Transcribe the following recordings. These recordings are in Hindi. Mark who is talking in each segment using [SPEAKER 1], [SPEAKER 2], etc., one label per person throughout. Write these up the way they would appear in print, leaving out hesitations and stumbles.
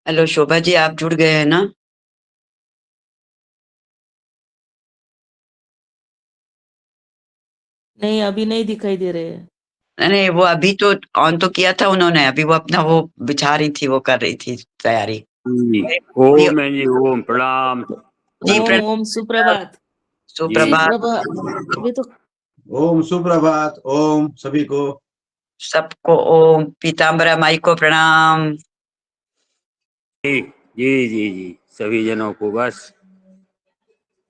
[SPEAKER 1] हेलो शोभा जी, आप जुड़ गए हैं ना?
[SPEAKER 2] नहीं, अभी नहीं दिखाई दे रहे हैं।
[SPEAKER 1] नहीं नहीं, वो अभी तो ऑन तो किया था उन्होंने। अभी वो अपना वो बिछा रही थी, वो कर रही थी तैयारी।
[SPEAKER 3] जी।
[SPEAKER 1] अभी
[SPEAKER 3] ओम है जी, ओम प्रणाम।
[SPEAKER 1] जी
[SPEAKER 2] ओम ओम सुप्रभात।
[SPEAKER 3] जी
[SPEAKER 1] सुप्रभात।
[SPEAKER 2] सुप्रभात। अभी तो
[SPEAKER 4] ओम सुप्रभात। ओम सभी को।
[SPEAKER 1] सबको ओम। पीताम्बरा माई को प्रणाम।
[SPEAKER 3] जी जी जी जी, सभी जनों को बस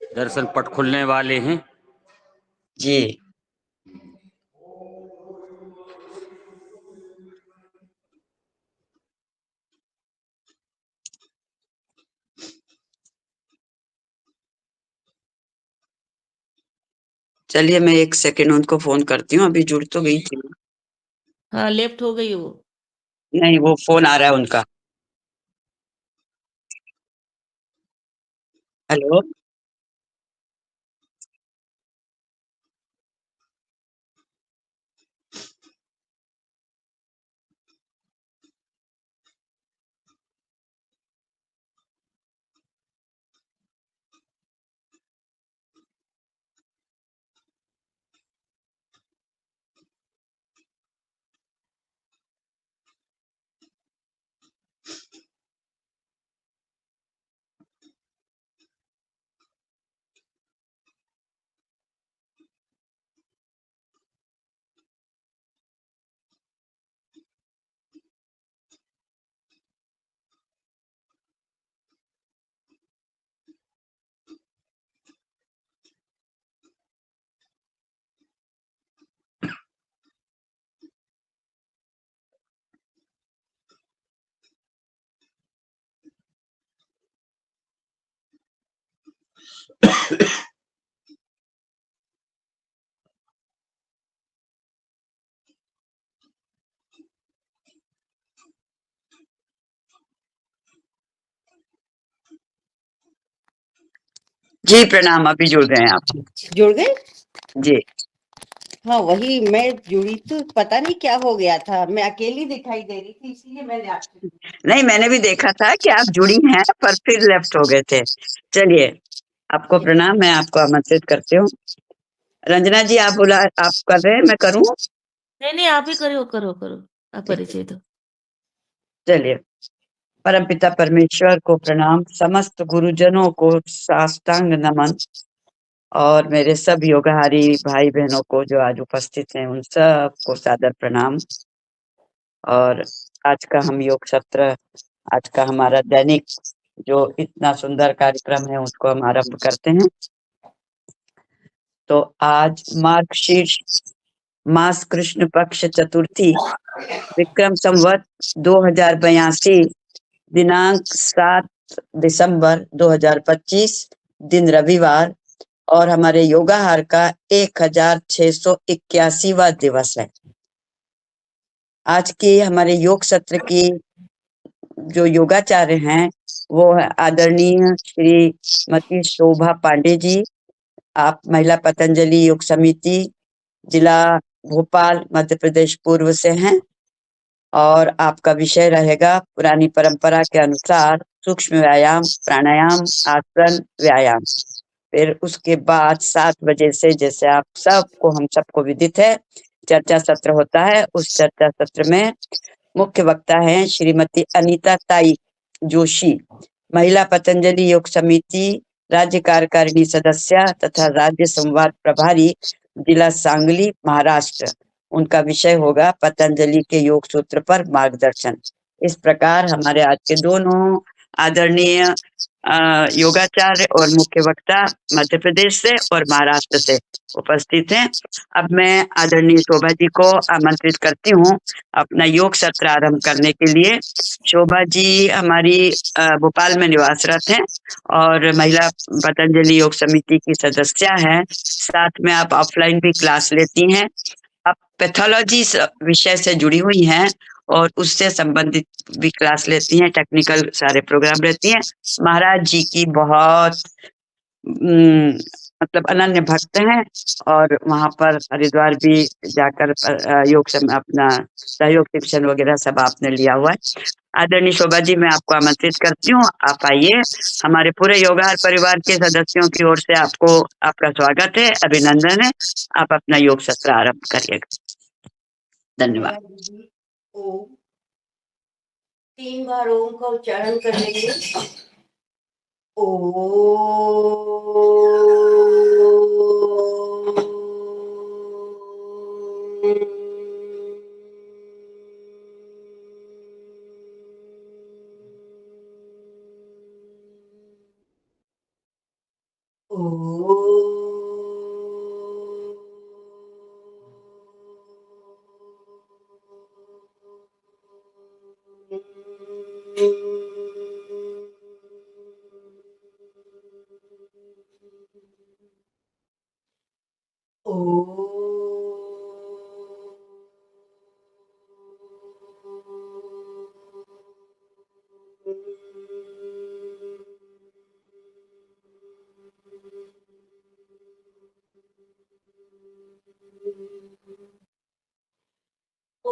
[SPEAKER 3] दर्शन पट खुलने वाले हैं।
[SPEAKER 1] जी चलिए, मैं एक सेकेंड उनको फोन करती हूँ। अभी जुड़ तो गई थी।
[SPEAKER 2] हाँ, लेफ्ट हो गई वो।
[SPEAKER 1] नहीं, वो फोन आ रहा है उनका। हेलो। जी प्रणाम। अभी जुड़ गए हैं आप?
[SPEAKER 5] जुड़ गए।
[SPEAKER 1] जी।
[SPEAKER 5] हाँ, वही मैं जुड़ी तो पता नहीं क्या हो गया था, मैं अकेली दिखाई दे रही थी, इसलिए मैंने आपसे
[SPEAKER 1] नहीं, मैंने भी देखा था कि आप जुड़ी हैं, पर फिर लेफ्ट हो गए थे। चलिए, आपको प्रणाम। मैं आपको आमंत्रित करती हूँ। रंजना जी, आप बुला, आप कर रहे हैं, मैं करूँ?
[SPEAKER 2] नहीं नहीं, आप ही करो करो करो। आप
[SPEAKER 1] ठीक है।
[SPEAKER 2] परिचय दो।
[SPEAKER 1] चलिए। परमपिता परमेश्वर को प्रणाम, समस्त गुरुजनों को साष्टांग नमन, और मेरे सब योगहारी भाई बहनों को जो आज उपस्थित हैं उन सब को सादर प्रणाम। और आज का हम योग सत्र, आज का हमारा दैनिक जो इतना सुंदर कार्यक्रम है उसको हम आरंभ करते हैं। तो आज मार्गशीर्ष मास कृष्ण पक्ष चतुर्थी, विक्रम संवत 2082, दिनांक 7 दिसंबर 2025, दिन रविवार, और हमारे योगाहार का 1681वां दिवस है। आज की हमारे योग सत्र की जो योगाचार्य हैं वो है आदरणीय श्रीमती शोभा पांडे जी। आप महिला पतंजलि योग समिति, जिला भोपाल, मध्य प्रदेश पूर्व से हैं। और आपका विषय रहेगा पुरानी परंपरा के अनुसार सूक्ष्म व्यायाम, प्राणायाम, आसन, व्यायाम। फिर उसके बाद 7 बजे से, जैसे आप सबको हम सबको विदित है, चर्चा सत्र होता है। उस चर्चा सत्र में मुख्य वक्ता हैं श्रीमती अनीता ताई जोशी, महिला पतंजलि योग समिति राज्य कार्यकारिणी सदस्य तथा राज्य संवाद प्रभारी, जिला सांगली, महाराष्ट्र। उनका विषय होगा पतंजलि के योग सूत्र पर मार्गदर्शन। इस प्रकार हमारे आज के दोनों आदरणीय योगाचार्य और मुख्य वक्ता मध्य प्रदेश से और महाराष्ट्र से उपस्थित हैं। अब मैं आदरणीय शोभा जी को आमंत्रित करती हूँ अपना योग सत्र आरंभ करने के लिए। शोभा जी हमारी भोपाल में निवासरत हैं और महिला पतंजलि योग समिति की सदस्य हैं। साथ में आप ऑफलाइन भी क्लास लेती हैं। आप पैथोलॉजी विषय से जुड़ी हुई हैं और उससे संबंधित भी क्लास लेती हैं, टेक्निकल सारे प्रोग्राम लेती हैं। महाराज जी की बहुत मतलब अनन्य भक्त हैं और वहां पर हरिद्वार भी जाकर योग समय अपना सहयोग शिक्षण वगैरह सब आपने लिया हुआ है। आदरणीय शोभा जी, मैं आपको आमंत्रित करती हूँ, आप आइए। हमारे पूरे योगाहार परिवार के सदस्यों की ओर से आपको आपका स्वागत है, अभिनंदन है। आप अपना योग सत्र आरंभ करिएगा। धन्यवाद।
[SPEAKER 5] दीदी, ओम 3 बार ओम का उच्चारण कर लेंगे। ॐ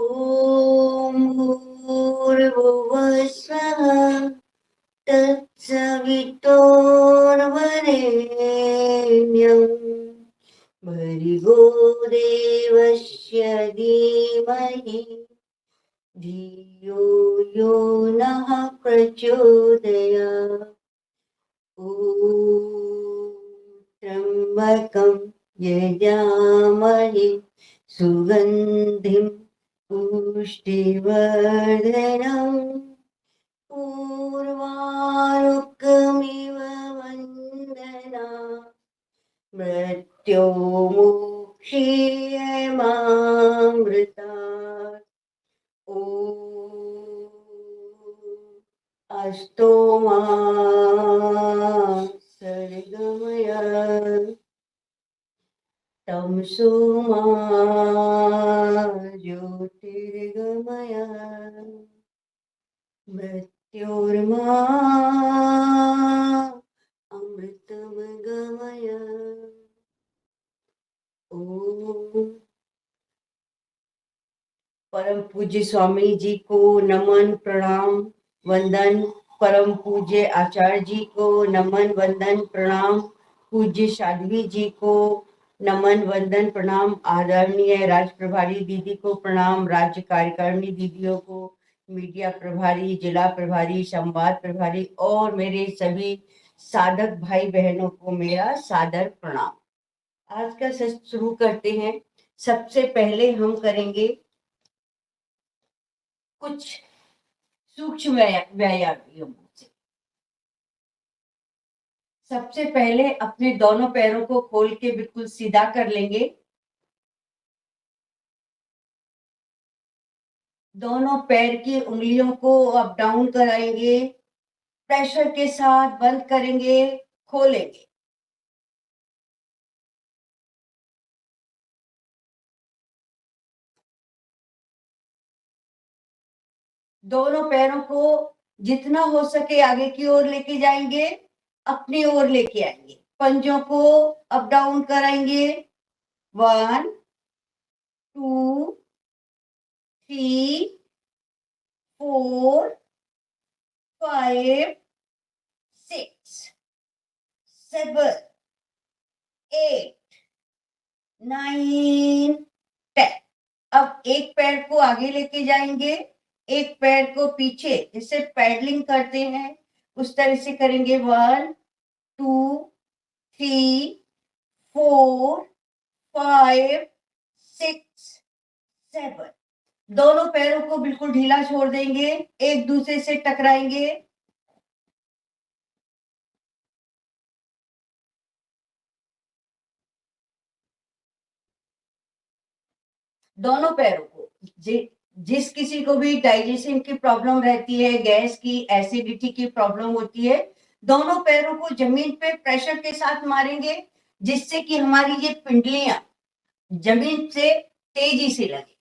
[SPEAKER 5] भूर्भुवः स्वः तत्सवितुर्वरेण्यं भर्गो देवस्य धीमहि धियो यो नः प्रचोदयात्। ॐ त्र्यम्बकं यजामहे सुगन्धिं पुष्टिवर्धनम् उर्वारुकमिव वन्दना मृत्योर्मुक्षीयमामृतात्। ॐ अस्तो मा सर्गमय तमसो मा ज्योतिर्गमय मृत्योर्मा अमृतम गमय। ओम। परम पूज्य स्वामी जी को नमन प्रणाम वंदन। परम पूज्य आचार्य जी को नमन वंदन प्रणाम। पूज्य साध्वी जी को नमन वंदन प्रणाम। आदरणीय राज प्रभारी दीदी को प्रणाम। राज्य कार्यकारिणी दीदियों को, मीडिया प्रभारी, जिला प्रभारी, संवाद प्रभारी और मेरे सभी साधक भाई बहनों को मेरा सादर प्रणाम। आज का सत्र शुरू करते हैं। सबसे पहले हम करेंगे कुछ सूक्ष्म व्यायाम से। सबसे पहले अपने दोनों पैरों को खोल के बिल्कुल सीधा कर लेंगे। दोनों पैर की उंगलियों को अप डाउन कराएंगे, प्रेशर के साथ बंद करेंगे, खोलेंगे। दोनों पैरों को जितना हो सके आगे की ओर लेके जाएंगे, अपनी ओर लेके आएंगे। पंजों को अप डाउन कराएंगे। 1 2 3 4 5 6 7 8 9 10। अब एक पैर को आगे लेके जाएंगे, एक पैर को पीछे, जिसे पैडलिंग करते हैं उस तरह से करेंगे। 1 2 3 4 5 6 7। दोनों पैरों को बिल्कुल ढीला छोड़ देंगे, एक दूसरे से टकराएंगे। दोनों पैरों को, जिस किसी को भी डाइजेशन की प्रॉब्लम रहती है, गैस की, एसिडिटी की प्रॉब्लम होती है, दोनों पैरों को जमीन पे प्रेशर के साथ मारेंगे, जिससे कि हमारी ये पिंडलियां जमीन से तेजी से लगे।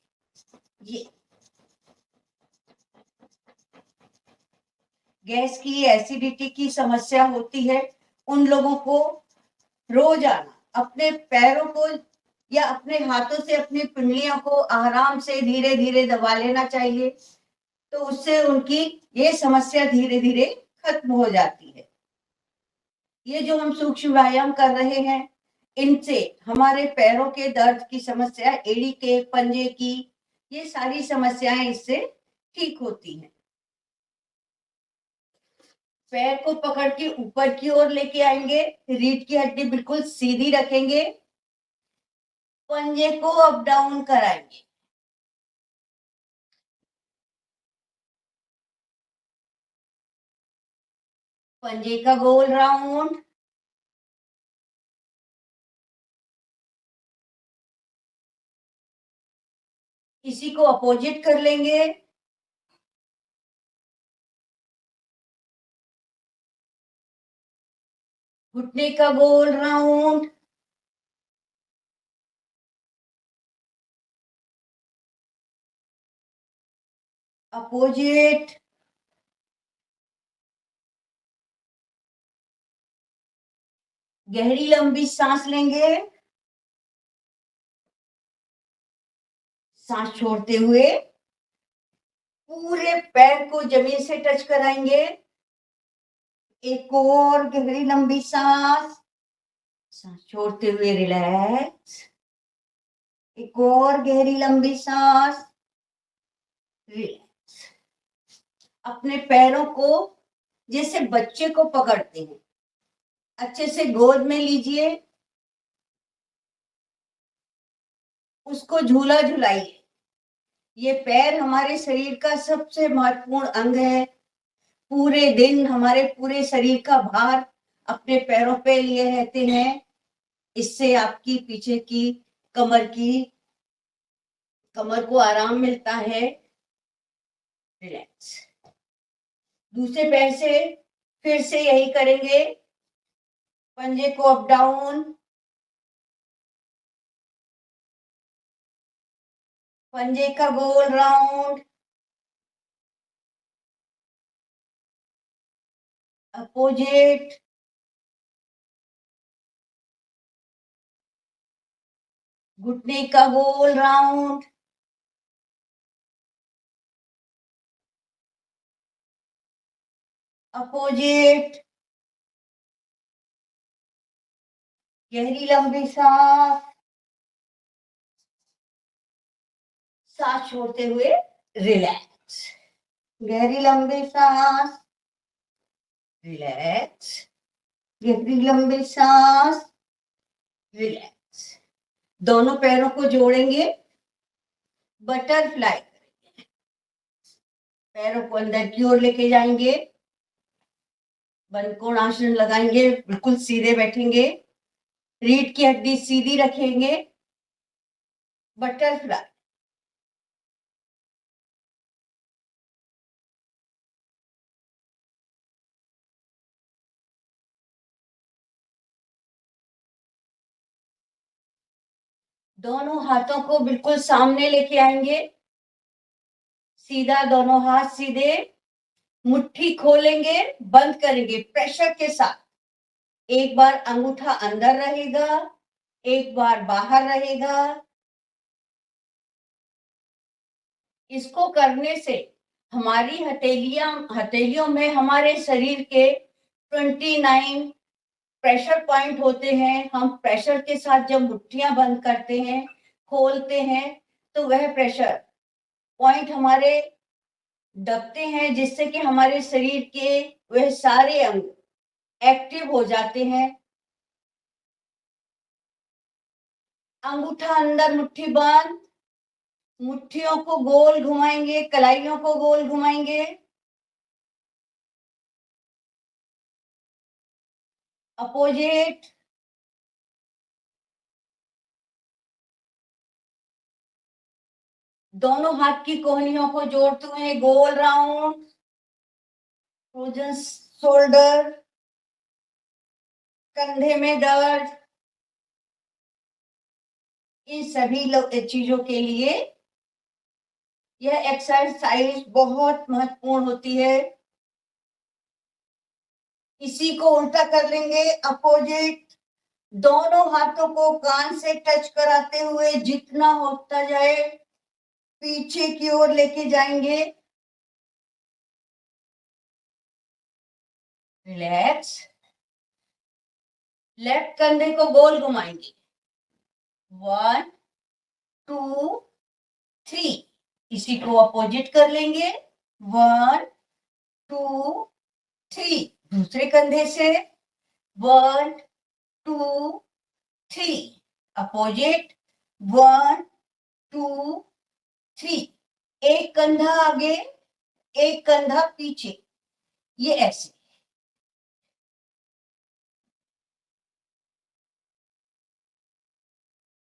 [SPEAKER 5] ये गैस की, एसिडिटी की समस्या होती है, उन लोगों को रोजाना अपने पैरों को या अपने हाथों से अपनी पिंडलियों को आराम से धीरे धीरे दबा लेना चाहिए, तो उससे उनकी ये समस्या धीरे धीरे खत्म हो जाती है। ये जो हम सूक्ष्म व्यायाम कर रहे हैं, इनसे हमारे पैरों के दर्द की समस्या, एड़ी के पंजे की, ये सारी समस्याएं इससे ठीक होती हैं। पैर को पकड़ के ऊपर की ओर लेके आएंगे, रीढ़ की हड्डी बिल्कुल सीधी रखेंगे, पंजे को अप डाउन कराएंगे। पंजे का गोल राउंड, इसी को अपोजिट कर लेंगे। घुटने का गोल राउंड, अपोजिट, गहरी लंबी सांस लेंगे, सांस छोड़ते हुए पूरे पैर को जमीन से टच कराएंगे। एक और गहरी लंबी सांस, सांस छोड़ते हुए रिलैक्स। एक और गहरी लंबी सांस, रिलैक्स। अपने पैरों को जैसे बच्चे को पकड़ते हैं, अच्छे से गोद में लीजिए, उसको झूला झुलाइए। ये पैर हमारे शरीर का सबसे महत्वपूर्ण अंग है। पूरे दिन हमारे पूरे शरीर का भार अपने पैरों पे लिए रहते हैं। इससे आपकी पीछे की कमर को आराम मिलता है। रिलैक्स। दूसरे पैर से फिर से यही करेंगे, पंजे को अप डाउन, पंजे का गोल राउंड, अपोजिट, घुटने का गोल राउंड, अपोजिट, गहरी लंबी सांस, सांस छोड़ते हुए रिलैक्स। गहरी लंबी सांस, रिलैक्स। गहरी लंबी सांस, रिलैक्स। दोनों पैरों को जोड़ेंगे, बटरफ्लाई करेंगे। पैरों को अंदर की ओर लेके जाएंगे, बंदकोण आसन लगाएंगे, बिल्कुल सीधे बैठेंगे, रीढ़ की हड्डी सीधी रखेंगे, बटरफ्लाई। दोनों हाथों को बिल्कुल सामने लेके आएंगे, सीधा, दोनों हाथ सीधे, मुट्ठी खोलेंगे, बंद करेंगे प्रेशर के साथ। एक बार अंगूठा अंदर रहेगा, एक बार बाहर रहेगा। इसको करने से हमारी हथेलियों में हमारे शरीर के 29 प्रेशर पॉइंट होते हैं। हम प्रेशर के साथ जब मुट्ठियां बंद करते हैं, खोलते हैं, तो वह प्रेशर पॉइंट हमारे दबते हैं, जिससे कि हमारे शरीर के वह सारे अंग एक्टिव हो जाते हैं। अंगूठा अंदर, मुट्ठी बंद, मुट्ठियों को गोल घुमाएंगे, कलाइयों को गोल घुमाएंगे, अपोजिट, दोनों हाथ की कोहनियों को जोड़ते हुए गोल राउंड, फ्रोजन शोल्डर, कंधे में दर्द, इन सभी चीजों के लिए यह एक्सरसाइज बहुत महत्वपूर्ण होती है। इसी को उल्टा कर लेंगे, अपोजिट, दोनों हाथों को कान से टच कराते हुए जितना होता जाए पीछे की ओर लेके जाएंगे। रिलैक्स। लेफ्ट कंधे को गोल घुमाएंगे। 1 2 3। इसी को अपोजिट कर लेंगे। 1 2 3। दूसरे कंधे से 1 2 3। अपोजिट 1 2 3। एक कंधा आगे, एक कंधा पीछे, ये ऐसे।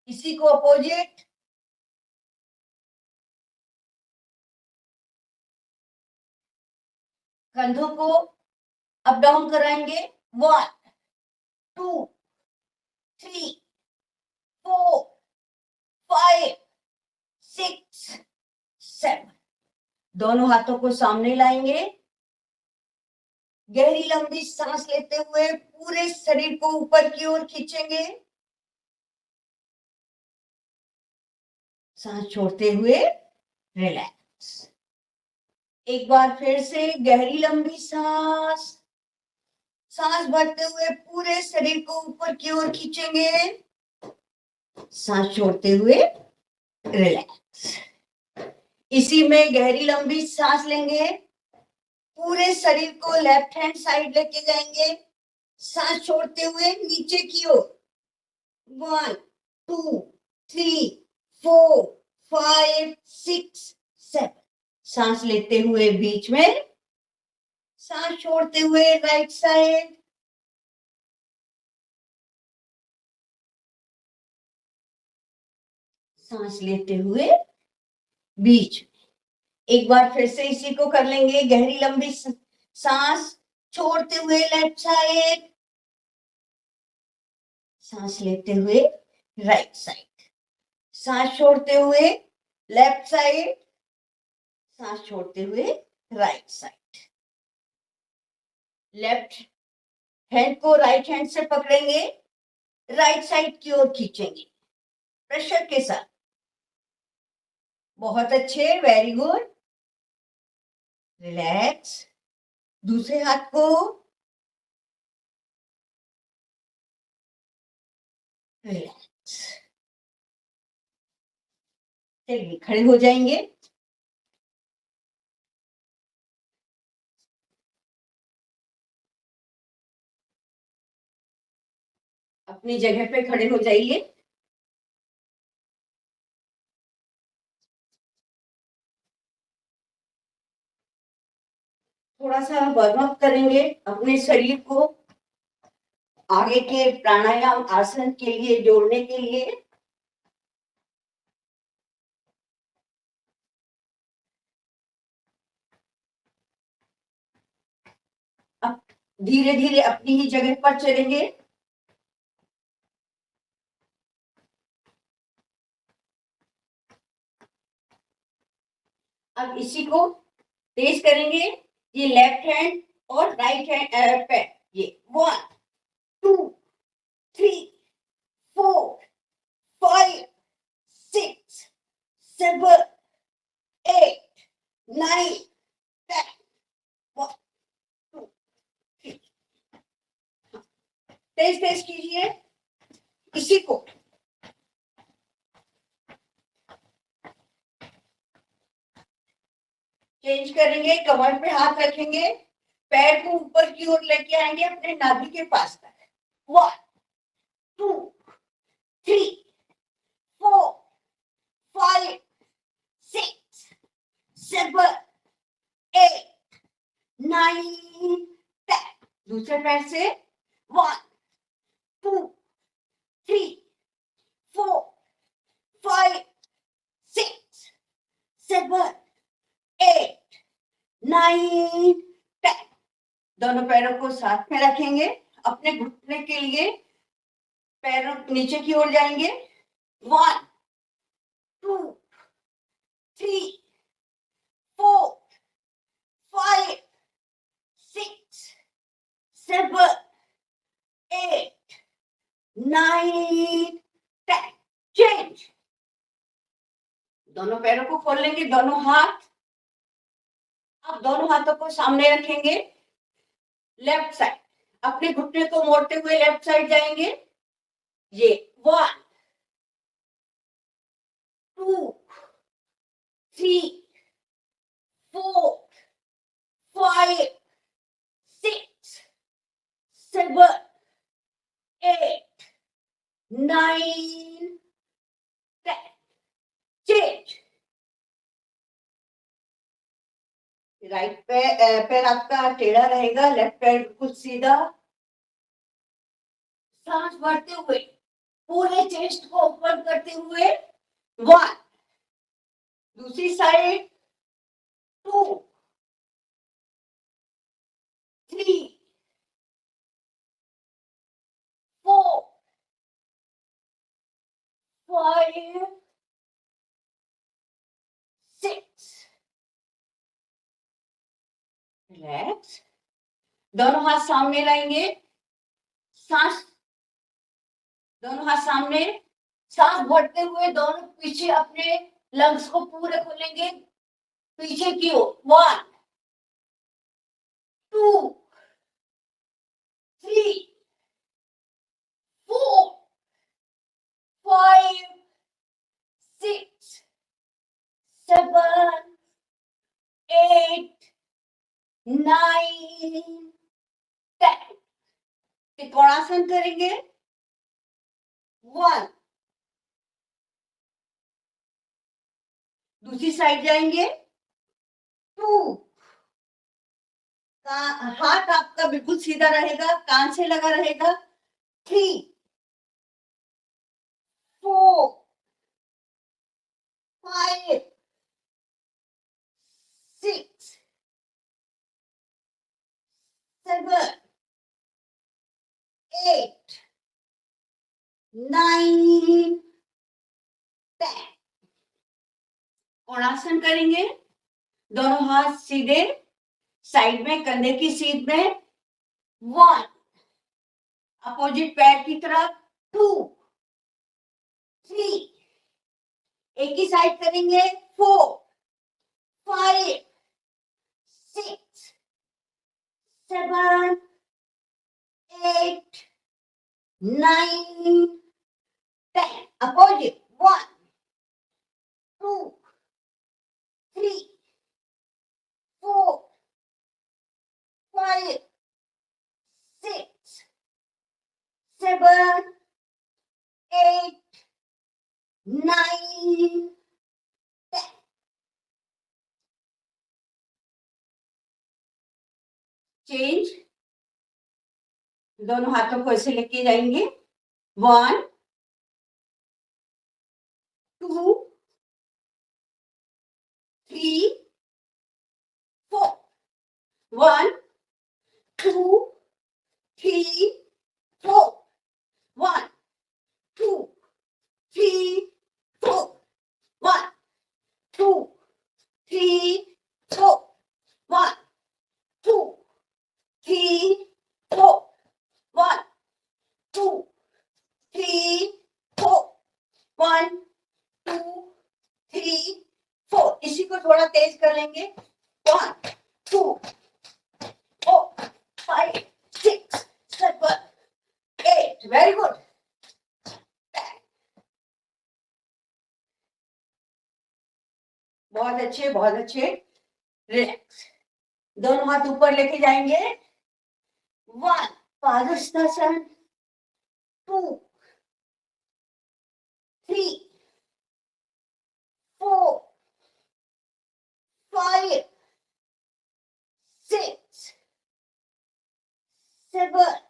[SPEAKER 5] इसी को अपोजिट। कंधों को अप डाउन कराएंगे। 1 2 3 4 5 6 7। दोनों हाथों को सामने लाएंगे। गहरी लंबी सांस लेते हुए पूरे शरीर को ऊपर की ओर खींचेंगे। सांस छोड़ते हुए रिलैक्स। एक बार फिर से गहरी लंबी सांस। सांस भरते हुए पूरे शरीर को ऊपर की ओर खींचेंगे। सांस छोड़ते हुए रिलैक्स। इसी में गहरी लंबी सांस लेंगे। पूरे शरीर को लेफ्ट हैंड साइड लेके जाएंगे। सांस छोड़ते हुए नीचे की ओर। 1 2 3 4 5 6 7। सांस लेते हुए बीच में, सांस छोड़ते हुए राइट साइड। सांस लेते हुए बीच में। एक बार फिर से इसी को कर लेंगे। गहरी लंबी सांस छोड़ते हुए लेफ्ट साइड। सांस लेते हुए राइट साइड। सांस छोड़ते हुए लेफ्ट साइड। सांस छोड़ते हुए राइट साइड। लेफ्ट हैंड को राइट हैंड से पकड़ेंगे। राइट साइड की ओर खींचेंगे प्रेशर के साथ। बहुत अच्छे, वेरी गुड। रिलैक्स। दूसरे हाथ को रिलैक्स। चलिए खड़े हो जाएंगे। अपनी जगह पे खड़े हो जाइए। थोड़ा सा वार्म अप करेंगे अपने शरीर को आगे के प्राणायाम आसन के लिए जोड़ने के लिए। अब धीरे धीरे अपनी ही जगह पर चलेंगे। अब इसी को तेज करेंगे। ये लेफ्ट हैंड और राइट हैंड पैर। ये 1 2 3 4 5 6 7 8 9 10। 1 2 3। तेज तेज कीजिए इसी को। चेंज करेंगे। कमर पे हाथ रखेंगे। पैर को ऊपर की ओर लेके आएंगे अपने नाभि के पास तक। 1 2 3 4 5 6 7 8 9 10। दूसरे पैर से 1 2 3 4 5 6 7 8 9 10। दोनों पैरों को साथ में रखेंगे। अपने घुटने के लिए पैरों नीचे की ओर जाएंगे। 1 2 3 4 5 6 7 8 9, 10. चेंज. दोनों पैरों को खोल लेंगे, दोनों हाथ. अब दोनों हाथों को सामने रखेंगे. लेफ्ट साइड अपने घुटने को मोड़ते हुए लेफ्ट साइड जाएंगे. ये 1, 2, 3, 4, 5, 6, 7, 8, 9, 10. चेंज. राइट पैर आपका टेढ़ा रहेगा, लेफ्ट पैर बिल्कुल सीधा. सांस भरते हुए पूरे चेस्ट को ओपन करते हुए 1. दूसरी साइड 2, 3, 4, 5, 6. रिलैक्स. दोनों हाथ सामने लाएंगे. सांस, दोनों हाथ सामने. सांस भरते हुए दोनों पीछे अपने लंग्स को पूरे खोलेंगे पीछे की ओर. 1, 2, 3, 4, 5, 6, 7, 8, 9, 10. त्रिकोणासन करेंगे. 1. दूसरी साइड जाएंगे. 2. हाथ आपका बिल्कुल सीधा रहेगा, कान से लगा रहेगा. 3, 4, 5, 6, 7, 8, 9, 10. कोणासन करेंगे. दोनों हाथ सीधे साइड में, कंधे की सीध में. 1. अपोजिट पैर की तरफ. 2, 3. एक ही साइड करेंगे. 4, 5, 6, 7, 8, 9, 10. Opposite. 1, 2, 3, 4, 5, 6, 7, 8, 9, 10. चेंज. दोनों हाथों को ऐसे लेके जाएंगे. 1, 2, 3, 4. 1, 2, 3, 4. 1, 2, 3, 4. 1, 2, 3, 4. 1, 2, 3, 4. 1, 2, 3, 4. 1, 2, 3, 4. इसी को थोड़ा तेज कर लेंगे. 1, 2, 4, 5, 6, 7, 8. Very good. बहुत अच्छे, बहुत अच्छे. रिलैक्स. दोनों हाथ ऊपर लेके जाएंगे. 1, पादहस्तासन. 2, 3, 4, 5, 6, 7,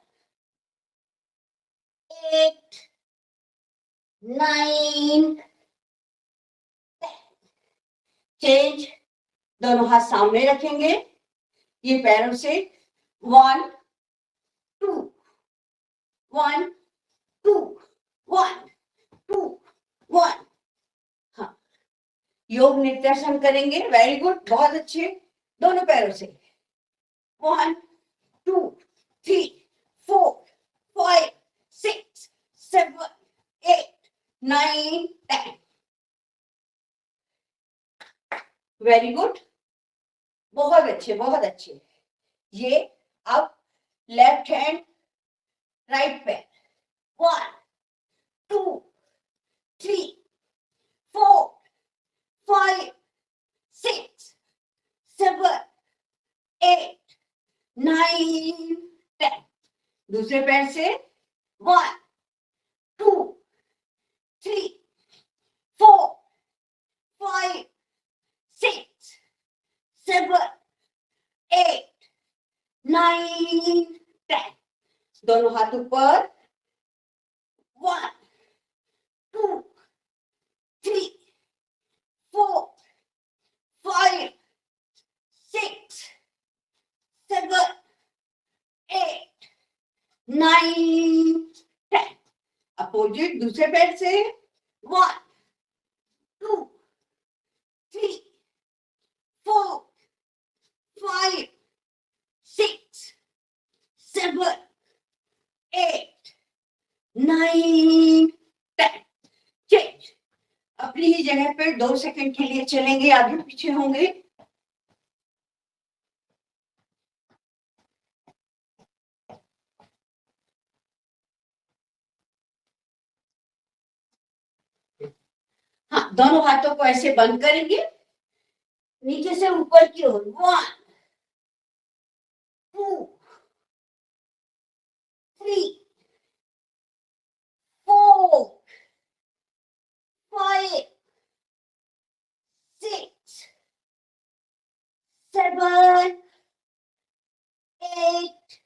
[SPEAKER 5] 8, 9, 10. चेंज. दोनों हाथ सामने रखेंगे. ये पैरों से 1, 2, 1, 2, 1, 2, 1. हाँ, योग नृत्यासन करेंगे. वेरी गुड, बहुत अच्छे. दोनों पैरों से 1, 2, 3, 4, 5, 6, 7, 8, 9, 10. वेरी गुड, बहुत अच्छे बहुत अच्छे। ये अब लेफ्ट हैंड राइट पैर, 1, 2, 3, 4, 5, 6, 7, 8, 9, 10। दूसरे पैर से 1, 2, 3, 4, 5, 6, 7, 8, 9, 10। दोनों हाथ ऊपर, 1, 2, 3, 4, 5, 6, 7, 8, 9, 10। अपोजिट दूसरे पैर से 1, 2, 3, 4, 5, 6, 7, 8, 9, 10। चेंज। अपनी ही जगह पर 2 सेकंड के लिए चलेंगे, आगे पीछे होंगे। हाँ, दोनों हाथों को ऐसे बंद करेंगे, नीचे से ऊपर की ओर। 1, 2, 3, 4, 5, 6, 7, 8,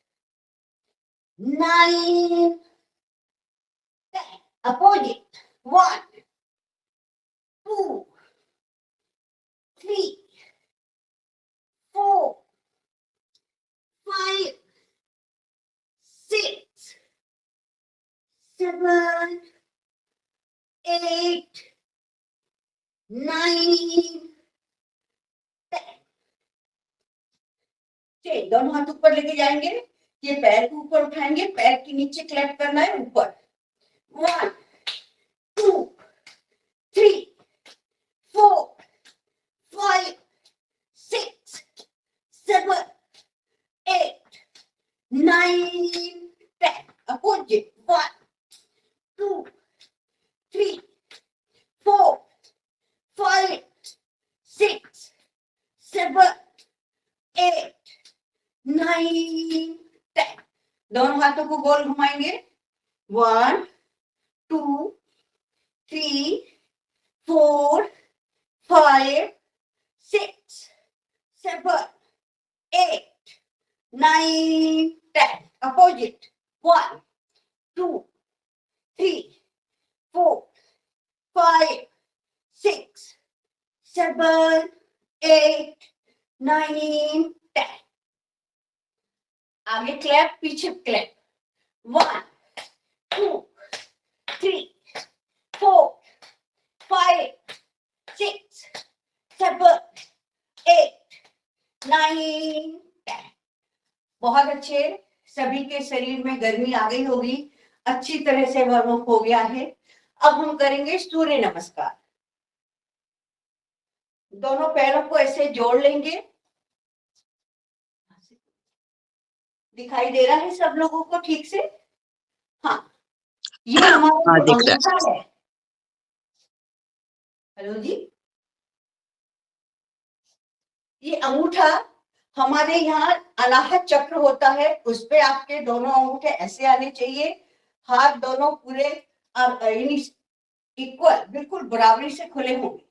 [SPEAKER 5] 9, 10. Opposite. 1, 2, 3, 4, 5, 6, 7, 8, 9, 10. चलिए, दोनों हाथ ऊपर लेके जाएंगे, ये पैर को ऊपर उठाएंगे, पैर के नीचे क्लैप करना है ऊपर। 1, 2, 3, 4, 5, 6, 7, 8, 9, 10. Opposite. 1, 2, 3, 4, 5, 6, 7, 8, 9, 10. दोनों हाथों को गोल घुमाएंगे। 1, 2, 3, 4, 5, 6, 7, 8, 9, 10. Opposite. 1, 2, 3, 4, 5, 6, 7, 8, 9, 10. आगे क्लैप, पीछे क्लैप। 1, 2, 3, 4, 5, 6, 7, 8, 9, 10. बहुत अच्छे। सभी के शरीर में गर्मी आ गई होगी, अच्छी तरह से वार्म अप हो गया है। अब हम करेंगे सूर्य नमस्कार। दोनों पैरों को ऐसे जोड़ लेंगे। दिखाई दे रहा है सब लोगों को ठीक से? हाँ, ये हमारा
[SPEAKER 1] हाँ,
[SPEAKER 5] जो
[SPEAKER 1] दिख रहा
[SPEAKER 5] अंगूठा है। हेलो जी, ये अंगूठा हमारे यहाँ अनाहत चक्र होता है, उस पे आपके दोनों अंगूठे ऐसे आने चाहिए। हाथ दोनों पूरे इक्वल, बिल्कुल बराबरी से खुले होंगे।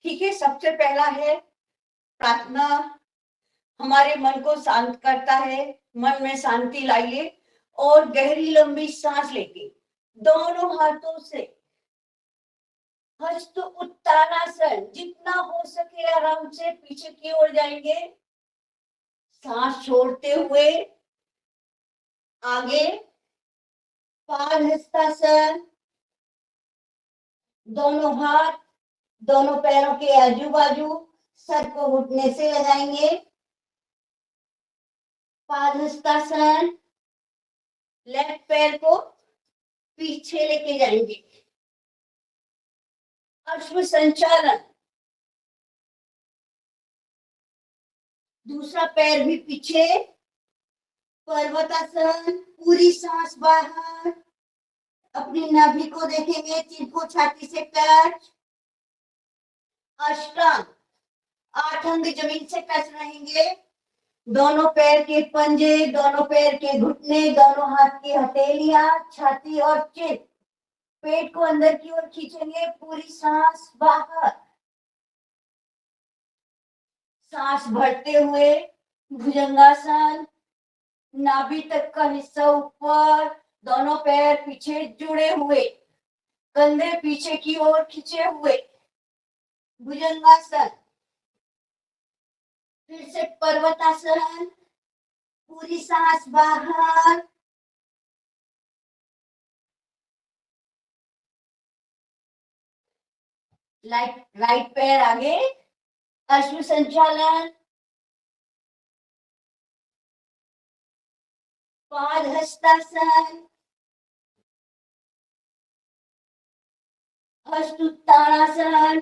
[SPEAKER 5] ठीक है, सबसे पहला है प्रार्थना। हमारे मन को शांत करता है, मन में शांति लाइए और गहरी लंबी सांस लेके दोनों हाथों से हस्त उत्तानासन, जितना हो सके आराम से पीछे की ओर जाएंगे। सांस छोड़ते हुए आगे पादहस्तासन, दोनों हाथ दोनों पैरों के आजू बाजू सर को घुटने से लगाएंगे। पादहस्तासन, लेफ्ट पैर को पीछे लेके जाएंगे। अश्व संचालन, दूसरा पैर भी पीछे, पर्वतासन, पूरी सांस बाहर, अपनी नाभि को देखेंगे, चिन को छाती से टच। अष्टांग, 8 अंग जमीन से टच रहेंगे, दोनों पैर के पंजे, दोनों पैर के घुटने, दोनों हाथ की हथेलियां, छाती और चिन, पेट को अंदर की ओर खींचेंगे, पूरी सांस बाहर। सांस भरते हुए भुजंगासन, नाभि तक का हिस्सा ऊपर, दोनों पैर पीछे जुड़े हुए, कंधे पीछे की ओर खींचे हुए, भुजंगासन। फिर से पर्वतासन, पूरी सांस बाहर, राइट पैर आगे, अश्व संचालन, पादहस्तासन, हस्तोत्तानासन,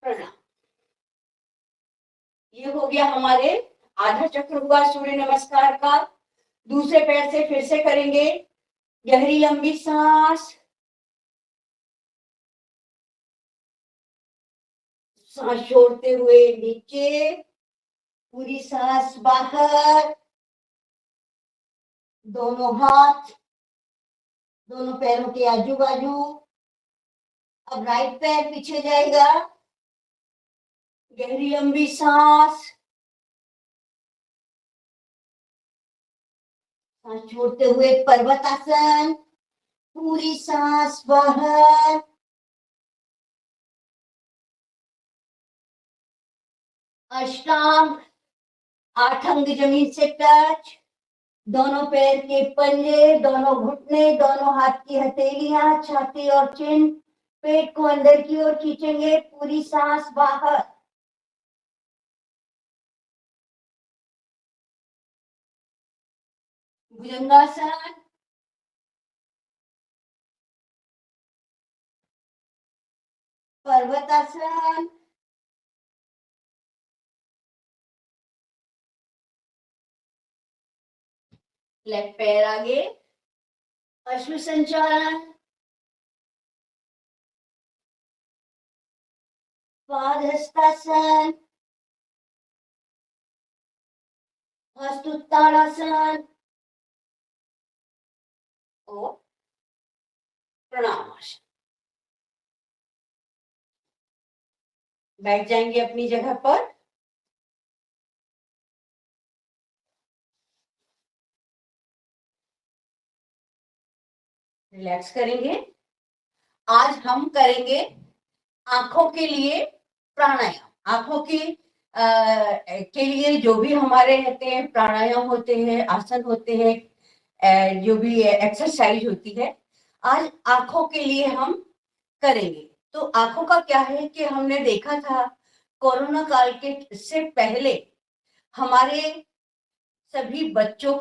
[SPEAKER 5] प्रणाम। ये हो गया हमारे आधा चक्र हुआ सूर्य नमस्कार का। दूसरे पैर से फिर से करेंगे, गहरी लंबी सांस, सांस छोड़ते हुए नीचे, पूरी सांस बाहर, दोनों हाथ दोनों पैरों के आजू बाजू। अब राइट पैर पीछे जाएगा, गहरी लंबी सांस, सांस छोड़ते हुए पर्वतासन, पूरी सांस बाहर, अष्टांग, 8 अंग जमीन से टच, दोनों पैर के पंजे, दोनों घुटने, दोनों हाथ की हथेलियां, छाती और चिन, पेट को अंदर की ओर खींचेंगे, पूरी सांस बाहर। भुजंगासन, पर्वतासन, लेफ्ट पैर आगे, अश्व संचालन, पादहस्तासन, हस्तोत्तानासन और प्रणामासन। बैठ जाएंगे अपनी जगह पर। रिलैक्स करेंगे। आज हम करेंगे आंखों के लिए प्राणायाम। आंखों के लिए जो भी हमारे रहते हैं प्राणायाम होते हैं, आसन होते हैं, जो भी एक्सरसाइज होती है, आज आंखों के लिए हम करेंगे। तो आंखों का क्या है कि हमने देखा था कोरोना काल के से पहले हमारे सभी बच्चों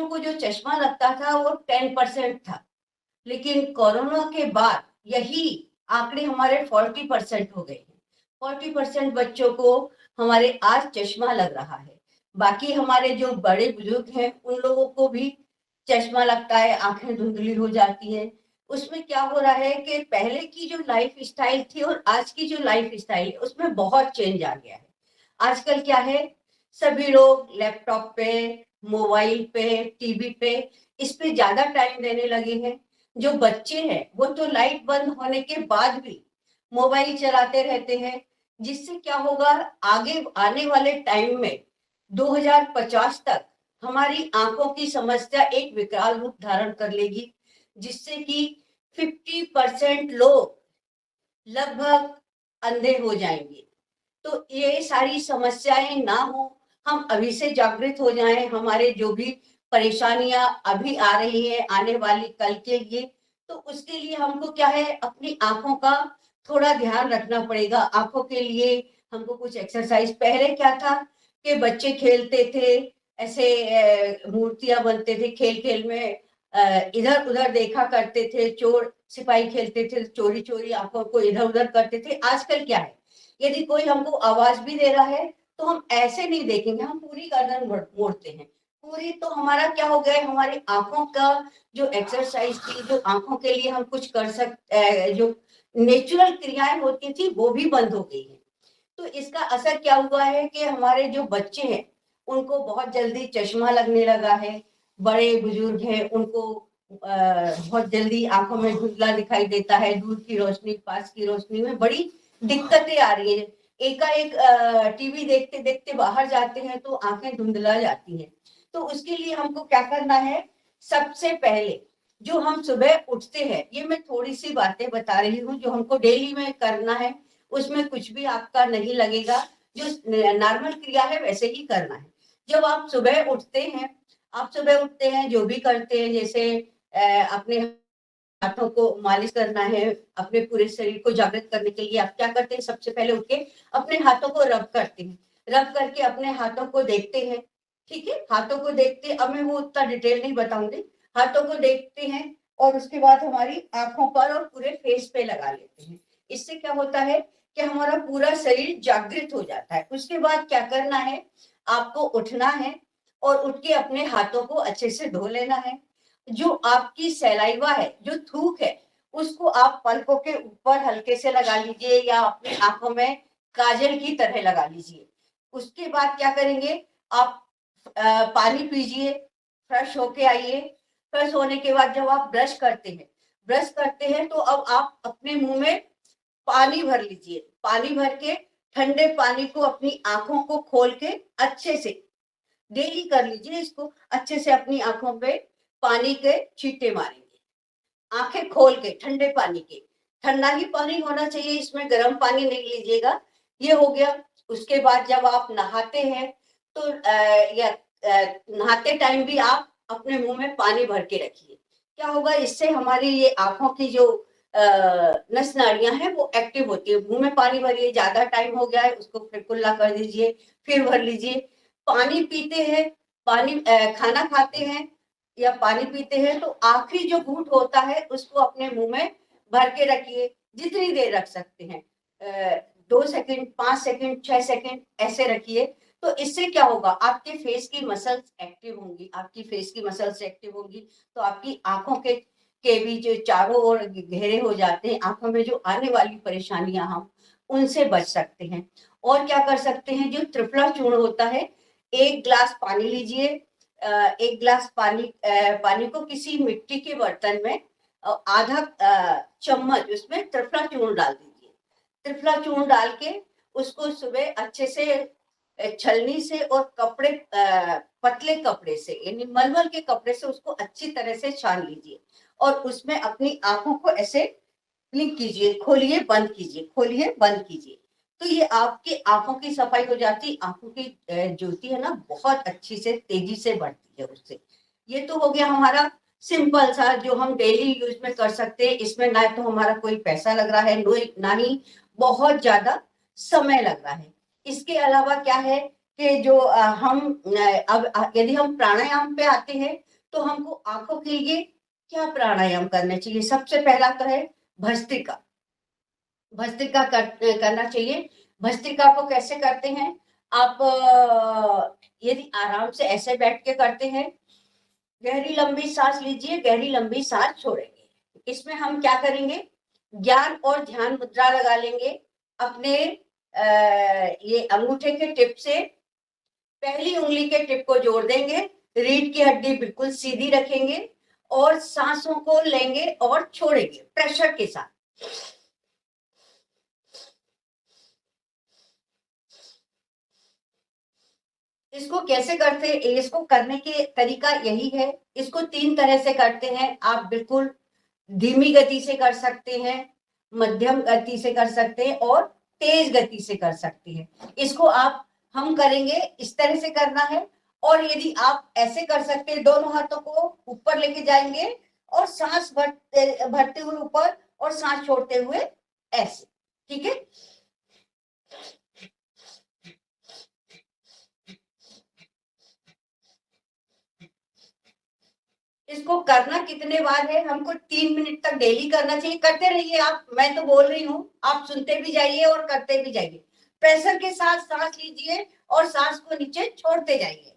[SPEAKER 5] को जो चश्मा लगता था वो 10% था, लेकिन कोरोना के बाद यही आंकड़े हमारे 40% हो गए हैं। 40% बच्चों को हमारे आज चश्मा लग रहा है। बाकी हमारे जो बड़े बुजुर्ग हैं उन लोगों को भी चश्मा लगता है, आंखें धुंधली हो जाती हैं। उसमें क्या हो रहा है कि पहले की जो लाइफ स्टाइल थी और आज की जो लाइफ स्टाइल है उसमें बहुत चेंज आ गया है। आजकल क्या है, सभी लोग लैपटॉप पे, मोबाइल पे, टीवी पे, इस पे ज्यादा टाइम देने लगे हैं। जो बच्चे हैं वो तो लाइट बंद होने के बाद भी मोबाइल चलाते रहते हैं, जिससे क्या होगा आगे आने वाले टाइम में 2050 तक हमारी आंखों की समस्या एक विकराल रूप धारण कर लेगी, जिससे कि 50% लोग लगभग अंधे हो जाएंगे। तो ये सारी समस्याएं ना हो, हम अभी से जागृत हो जाएं। हमारे जो भी परेशानियां अभी आ रही है आने वाली कल के लिए, तो उसके लिए हमको क्या है, अपनी आंखों का थोड़ा ध्यान रखना पड़ेगा। आंखों के लिए हमको कुछ एक्सरसाइज, पहले क्या था कि बच्चे खेलते थे ऐसे मूर्तियां बनते थे, खेल खेल में इधर उधर देखा करते थे, चोर सिपाही खेलते थे, चोरी चोरी आंखों को इधर उधर करते थे। आजकल क्या है, यदि कोई हमको आवाज भी दे रहा है तो हम ऐसे नहीं देखेंगे, हम पूरी गर्दन मोड़ते हैं पूरी। तो हमारा क्या हो गया है, हमारी आंखों का जो एक्सरसाइज थी, जो आंखों के लिए हम कुछ कर सकते, जो नेचुरल क्रियाएं होती थी वो भी बंद हो गई है। तो इसका असर क्या हुआ है कि हमारे जो बच्चे हैं उनको बहुत जल्दी चश्मा लगने लगा है, बड़े बुजुर्ग हैं उनको बहुत जल्दी आंखों में धुंधला दिखाई देता है, दूर की रोशनी पास की रोशनी में बड़ी दिक्कतें आ रही है। एकाएक टीवी देखते देखते बाहर जाते हैं तो आंखें धुंधला जाती हैं। तो उसके लिए हमको क्या करना है, सबसे पहले जो हम सुबह उठते हैं, ये मैं थोड़ी सी बातें बता रही हूँ जो हमको डेली में करना है, उसमें कुछ भी आपका नहीं लगेगा, जो नॉर्मल क्रिया है वैसे ही करना है। जब आप सुबह उठते हैं, जो भी करते हैं, जैसे अपने हाथों को मालिश करना है, अपने पूरे शरीर को जागृत करने के लिए आप क्या करते हैं, सबसे पहले उठ के अपने हाथों को रब करते हैं, रब करके अपने हाथों को देखते हैं। ठीक है, हाथों को देखते, अब मैं वो उतना डिटेल नहीं बताऊंगी, हाथों को देखते हैं और उसके बाद हमारी आंखों पर और पूरे फेस पे लगा लेते हैं। इससे क्या होता है कि हमारा पूरा शरीर जागृत हो जाता है। उसके बाद क्या करना है, आपको उठना है और उठ के अपने हाथों को अच्छे से धो लेना है। जो आपकी सैलाइवा है, जो थूक है, उसको आप पलकों के ऊपर हल्के से लगा लीजिए या अपनी आंखों में काजल की तरह लगा लीजिए। उसके बाद क्या करेंगे, आप पानी पीजिए, फ्रेश होके आइए। फ्रेश होने के बाद जब आप ब्रश करते हैं तो अब आप अपने मुंह में पानी भर लीजिए। पानी भर के ठंडे पानी को अपनी आंखों को खोल के अच्छे से डेली कर लीजिए इसको, अच्छे से अपनी आंखों पे पानी के छींटे मारेंगे, आंखें खोल के ठंडे पानी के। ठंडा ही पानी होना चाहिए, इसमें गर्म पानी नहीं लीजिएगा। ये हो गया। उसके बाद जब आप नहाते हैं तो नहाते टाइम भी आप अपने मुंह में पानी भर के रखिए। क्या होगा, इससे हमारी ये आंखों की जो नस नाड़ियां हैं वो एक्टिव होती है। मुंह में पानी भरिए, ज्यादा टाइम हो गया है उसको फिर कुल्ला कर दीजिए, फिर भर लीजिए। पानी पीते हैं, खाना खाते हैं या पानी पीते हैं तो आखिरी जो घूंट होता है उसको अपने मुंह में भर के रखिए, जितनी देर रख सकते हैं, 2 सेकंड, 5 सेकंड, 6 सेकंड ऐसे रखिए। तो इससे क्या होगा, आपके फेस की मसल्स एक्टिव होंगी, आपकी फेस की मसल्स एक्टिव होंगी तो आपकी आंखों के भी जो चारों ओर घेरे हो जाते हैं, आंखों में जो आने वाली परेशानियां हम उनसे बच सकते हैं। और क्या कर सकते हैं, जो त्रिफला चूर्ण होता है, 1 गिलास पानी लीजिए, 1 गिलास पानी को किसी मिट्टी के बर्तन में आधा चम्मच उसमें त्रिफला चूर्ण डाल दीजिए। त्रिफला चूर्ण डाल के उसको सुबह अच्छे से छलनी से और पतले कपड़े से, यानी मलमल के कपड़े से उसको अच्छी तरह से छान लीजिए और उसमें अपनी आंखों को ऐसे क्लिक कीजिए, खोलिए बंद कीजिए, खोलिए बंद कीजिए। तो ये आपकी आंखों की सफाई हो जाती, आंखों की ज्योति है ना बहुत अच्छी से तेजी से बढ़ती है उससे। ये तो हो गया हमारा सिंपल सा जो हम डेली यूज में कर सकते हैं। इसमें ना तो हमारा कोई पैसा लग रहा है, ना ही बहुत ज्यादा समय लग रहा है। इसके अलावा क्या है कि जो अब यदि हम प्राणायाम पे आते हैं तो हमको आंखों के लिए क्या प्राणायाम करना चाहिए। सबसे पहला तो है भस्त्रिका। भस्त्रिका करना चाहिए। भस्त्रिका को कैसे करते हैं, आप यदि आराम से ऐसे बैठ के करते हैं, गहरी लंबी सांस लीजिए, गहरी लंबी सांस छोड़ेंगे। इसमें हम क्या करेंगे, ज्ञान और ध्यान मुद्रा लगा लेंगे। अपने ये अंगूठे के टिप से पहली उंगली के टिप को जोड़ देंगे, रीढ़ की हड्डी बिल्कुल सीधी रखेंगे और सांसों को लेंगे और छोड़ेंगे प्रेशर के साथ। इसको कैसे करते, इसको करने के तरीका यही है। इसको 3 तरह से करते हैं। आप बिल्कुल धीमी गति से कर सकते हैं, मध्यम गति से कर सकते हैं और तेज गति से कर सकते हैं। इसको हम करेंगे, इस तरह से करना है। और यदि आप ऐसे कर सकते हैं, दोनों हाथों को ऊपर लेके जाएंगे और सांस भरते हुए ऊपर और सांस छोड़ते हुए ऐसे। ठीक है, इसको करना कितने बार है, हमको 3 मिनट तक डेली करना चाहिए। करते रहिए आप, मैं तो बोल रही हूँ, आप सुनते भी जाइए और करते भी जाइए। प्रेशर के साथ सांस लीजिए और सांस को नीचे छोड़ते जाइए।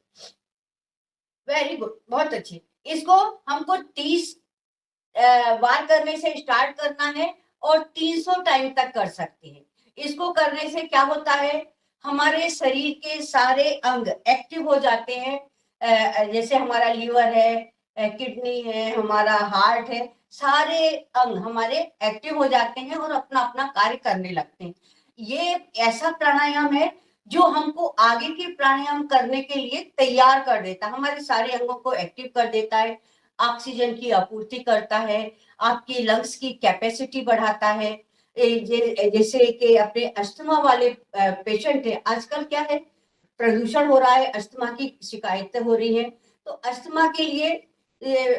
[SPEAKER 5] वेरी गुड, बहुत अच्छी। इसको हमको 30 बार करने से स्टार्ट करना है और 300 टाइम तक कर सकते हैं। इसको करने से क्या होता है, हमारे शरीर के सारे अंग एक्टिव हो जाते हैं। जैसे हमारा लीवर है, किडनी है, हमारा हार्ट है, सारे अंग हमारे एक्टिव हो जाते हैं और अपना अपना कार्य करने लगते हैं। ये ऐसा प्राणायाम है जो हमको आगे के प्राणायाम करने के लिए तैयार कर देता है, हमारे सारे अंगों को एक्टिव कर देता है, ऑक्सीजन की आपूर्ति करता है, आपकी लंग्स की कैपेसिटी बढ़ाता है। जैसे कि अपने अस्थमा वाले पेशेंट है, आजकल क्या है, प्रदूषण हो रहा है, अस्थमा की शिकायतें हो रही हैं, तो अस्थमा के लिए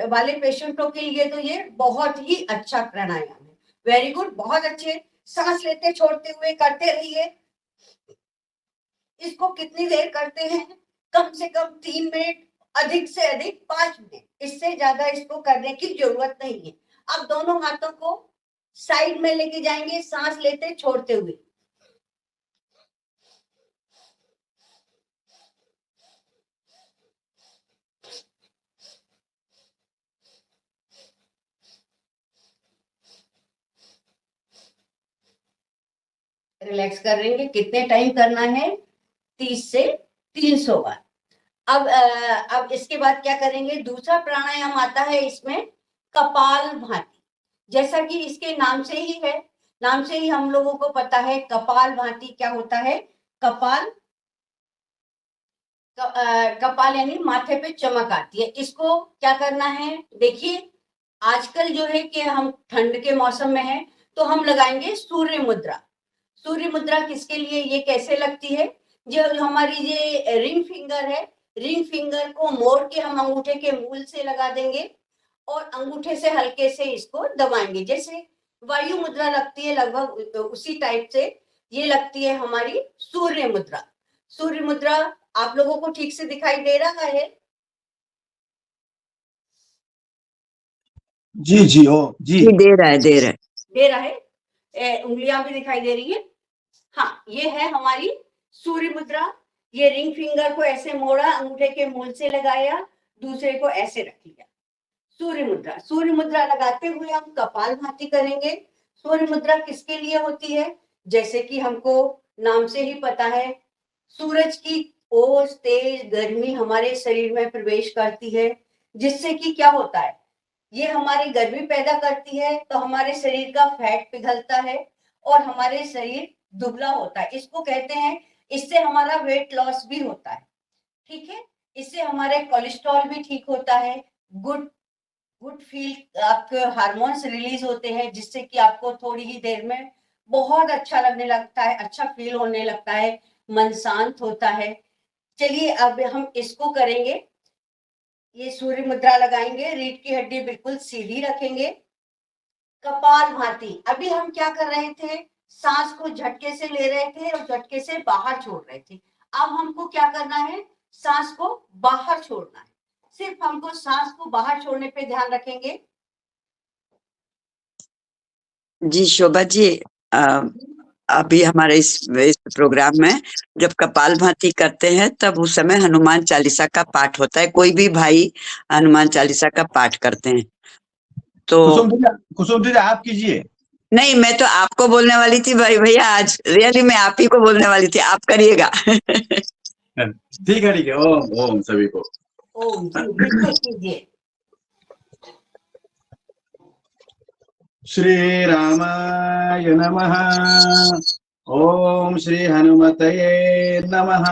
[SPEAKER 5] वाले पेशेंटों के लिए तो ये बहुत ही अच्छा प्राणायाम है। वेरी गुड, बहुत अच्छे। सांस लेते छोड़ते हुए करते रहिए। इसको कितनी देर करते हैं, कम से कम 3 मिनट, अधिक से अधिक 5 मिनट, इससे ज्यादा इसको करने की जरूरत नहीं है। आप दोनों हाथों को साइड में लेके जाएंगे, सांस लेते छोड़ते हुए। रिलैक्स करेंगे। कितने टाइम करना है, 30 से 300 बार। अब इसके बाद क्या करेंगे, दूसरा प्राणायाम आता है इसमें, कपाल भाती। जैसा कि इसके नाम से ही है, नाम से ही हम लोगों को पता है कपाल भाती क्या होता है। कपाल कपाल यानी माथे पे चमक आती है। इसको क्या करना है, देखिए आजकल जो है कि हम ठंड के मौसम में है तो हम लगाएंगे सूर्य मुद्रा। सूर्य मुद्रा किसके लिए, ये कैसे लगती है, जो हमारी ये रिंग फिंगर है, रिंग फिंगर को मोड़ के हम अंगूठे के मूल से लगा देंगे और अंगूठे से हल्के से इसको दबाएंगे, जैसे वायु मुद्रा लगती है, लगभग उसी टाइप से ये लगती है हमारी सूर्य मुद्रा। सूर्य मुद्रा आप लोगों को ठीक से दिखाई दे रहा है?
[SPEAKER 4] जी जी ओ जी
[SPEAKER 1] दे रहा है, दे रहा है।
[SPEAKER 5] दे रहा है, उंगलियां भी दिखाई दे रही है। हाँ, ये है हमारी सूर्य मुद्रा। ये रिंग फिंगर को ऐसे मोड़ा, अंगूठे के मूल से लगाया, दूसरे को ऐसे रख लिया, सूर्य मुद्रा। सूर्य मुद्रा लगाते हुए हम कपाल भाती करेंगे। सूर्य मुद्रा किसके लिए होती है, जैसे कि हमको नाम से ही पता है, सूरज की ओस तेज गर्मी हमारे शरीर में प्रवेश करती है, जिससे कि क्या होता है, ये हमारी गर्मी पैदा करती है, तो हमारे शरीर का फैट पिघलता है और हमारे शरीर दुबला होता है। इसको कहते हैं, इससे हमारा वेट लॉस भी होता है, ठीक है। इससे हमारे कोलेस्ट्रॉल भी ठीक होता है, गुड गुड फील, आपके हार्मोन्स रिलीज होते हैं, जिससे कि आपको थोड़ी ही देर में बहुत अच्छा लगने लगता है, अच्छा फील होने लगता है, मन शांत होता है। चलिए अब हम इसको करेंगे। ये सूर्य मुद्रा लगाएंगे, रीढ़ की हड्डी बिल्कुल सीधी रखेंगे, कपाल भाती। अभी हम क्या कर रहे थे, सांस को झटके से ले रहे थे और झटके से बाहर छोड़ रहे थे। अब हमको क्या करना है, सांस को बाहर छोड़ना है, सिर्फ हमको सांस को बाहर छोड़ने पे ध्यान रखेंगे।
[SPEAKER 1] जी शोभा जी, अभी हमारे इस प्रोग्राम में जब कपालभाति करते हैं तब उस समय हनुमान चालीसा का पाठ होता है, कोई भी भाई हनुमान चालीसा का पाठ करते हैं। तो
[SPEAKER 4] कुसुम दीदी आप कीजिए।
[SPEAKER 1] नहीं, मैं तो आपको बोलने वाली थी भाई भैया, आज रियली मैं आप ही को बोलने वाली थी, आप करिएगा।
[SPEAKER 4] ठीक है ओम ओम सभी को
[SPEAKER 5] ओम जी बिल्कुल कीजिए।
[SPEAKER 4] श्री रामाय नमः। ओम श्री हनुमतये नमः।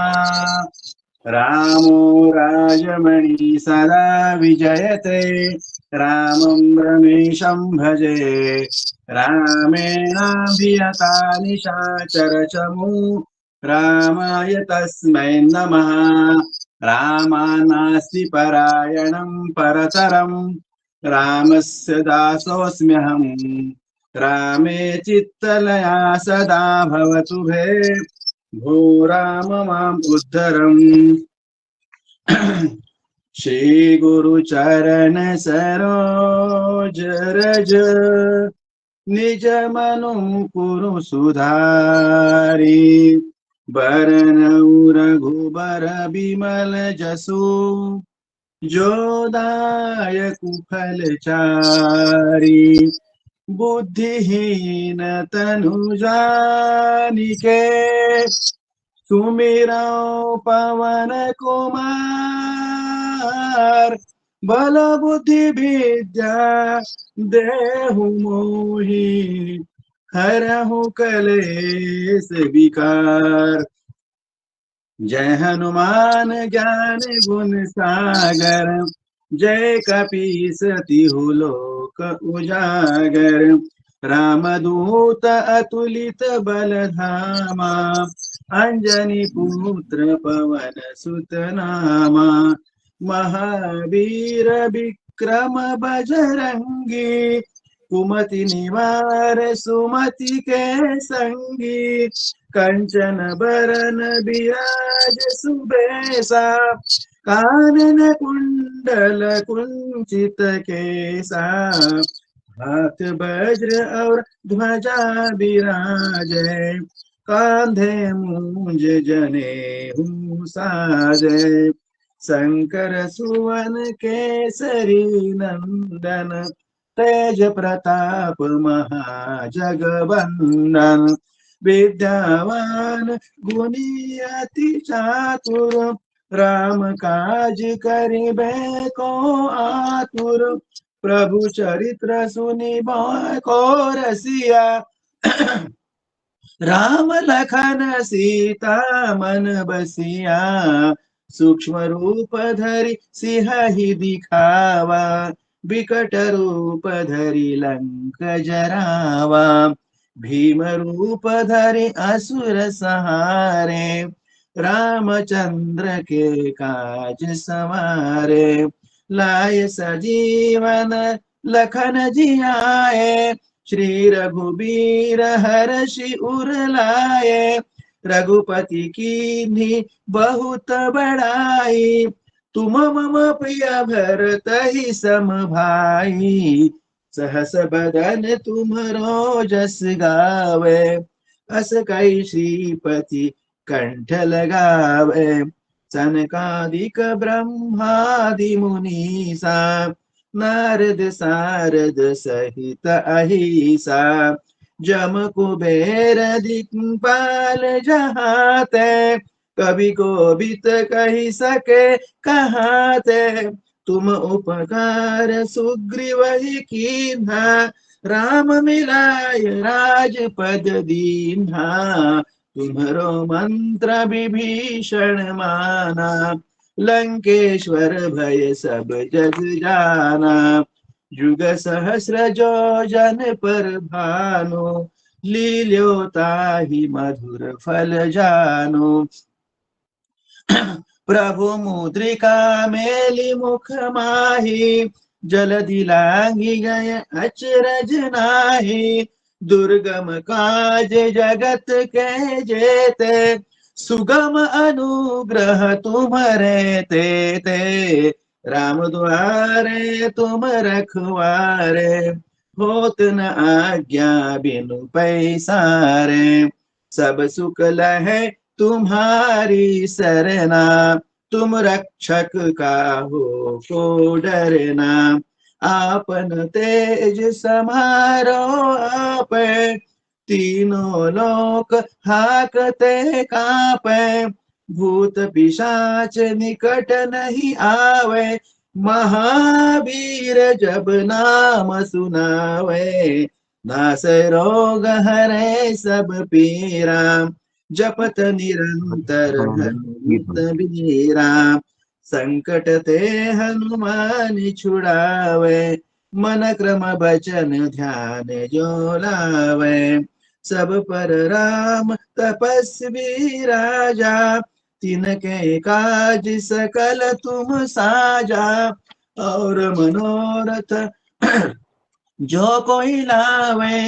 [SPEAKER 4] रामो राजमणि सदा विजयते, रामं रमेशं भजे, रामेणाभियता निशाचरचमू, रामाय तस्मै नमः। रामानास्ति परायणं परतरम्, रामस्य दासोऽस्म्यहम्। रामे चित्तलया सदा भवतु भे, भो राम माम् उद्धरम्। श्री गुरु चरण सरोज रज निज मनु पुरु सुधारी बरनउँ रघुबर बिमल जसु जो दायक फल चारी बुद्धिहीन तनु जानिके सुमिरौ पवन कुमार बल बुद्धि विद्या देहु मोहि हरहु कलेस विकार जय हनुमान ज्ञान गुण सागर जय कपीस तिहु लोक उजागर रामदूत अतुलित बल धामा अंजनी पुत्र पवन सुत नामा महावीर विक्रम बजरंगी कुमति निवार सुमति के संगी कंचन बरन बिराज सुबेसा कानन कुंडल कुंचित केसा हाथ वज्र और ध्वजा विराजै कांधे मूंज जनेऊ साजै शंकर सुवन केसरी नंदन तेज प्रताप महाजगवंदन विद्यावान गुणी अति चातुर राम काज करिबे को आतुर प्रभु चरित्र सुनिबो को रसिया राम लखन सीता मन बसिया सूक्ष्म रूप धरि सिंहि दिखावा विकट रूप धरि लंक जरावा भीम रूप धरि असुर संहारे रामचंद्र के काज सवारे लाय सजीवन लखन जियाए श्री रघुबीर हर्षि उर लाए रघुपति कीन्ही बहुत बड़ाई तुम मम प्रिय भरतहि सम भाई सहस बदन तुम्हरो जस गावे अस कई श्रीपति कंठ लगावे सनकादिक ब्रह्मादि मुनीसा नारद सारद सहित अहिसा जम कुबेर दिक्पाल जहाते कवि कोविद कहि सके कहाते तुम उपकार सुग्रीवहि कीन्हा राम मिलाय राजपद दीन्हा तुम्हरो मंत्र विभीषण माना लंकेश्वर भय सब जग जाना जुग सहस्र जो जन पर भानु लील्यो ताहि मधुर फल जानु प्रभु मुद्रिका मेलि मुख माहि जलधि लांघि गए अचरज नाही दुर्गम काज जगत के जेते सुगम अनुग्रह तुम्हरे ते राम द्वारे तुम रखवारे होत न आज्ञा बिनु पैसारे सब सुख लहे तुम्हारी सरना तुम रक्षक काहू को डरना आपन तेज समारो आप तीनों लोक हाकते कापे भूत पिशाच निकट नहीं आवे महावीर जब नाम सुनावे नास रोग हरे सब पीरा जपत निरंतर हनुमत बीरा संकट ते हनुमान छुड़ावे मन क्रम बचन ध्यान जो लावे सब पर राम तपस्वी राजा तिनके काज सकल तुम साजा और मनोरथ जो कोई लावे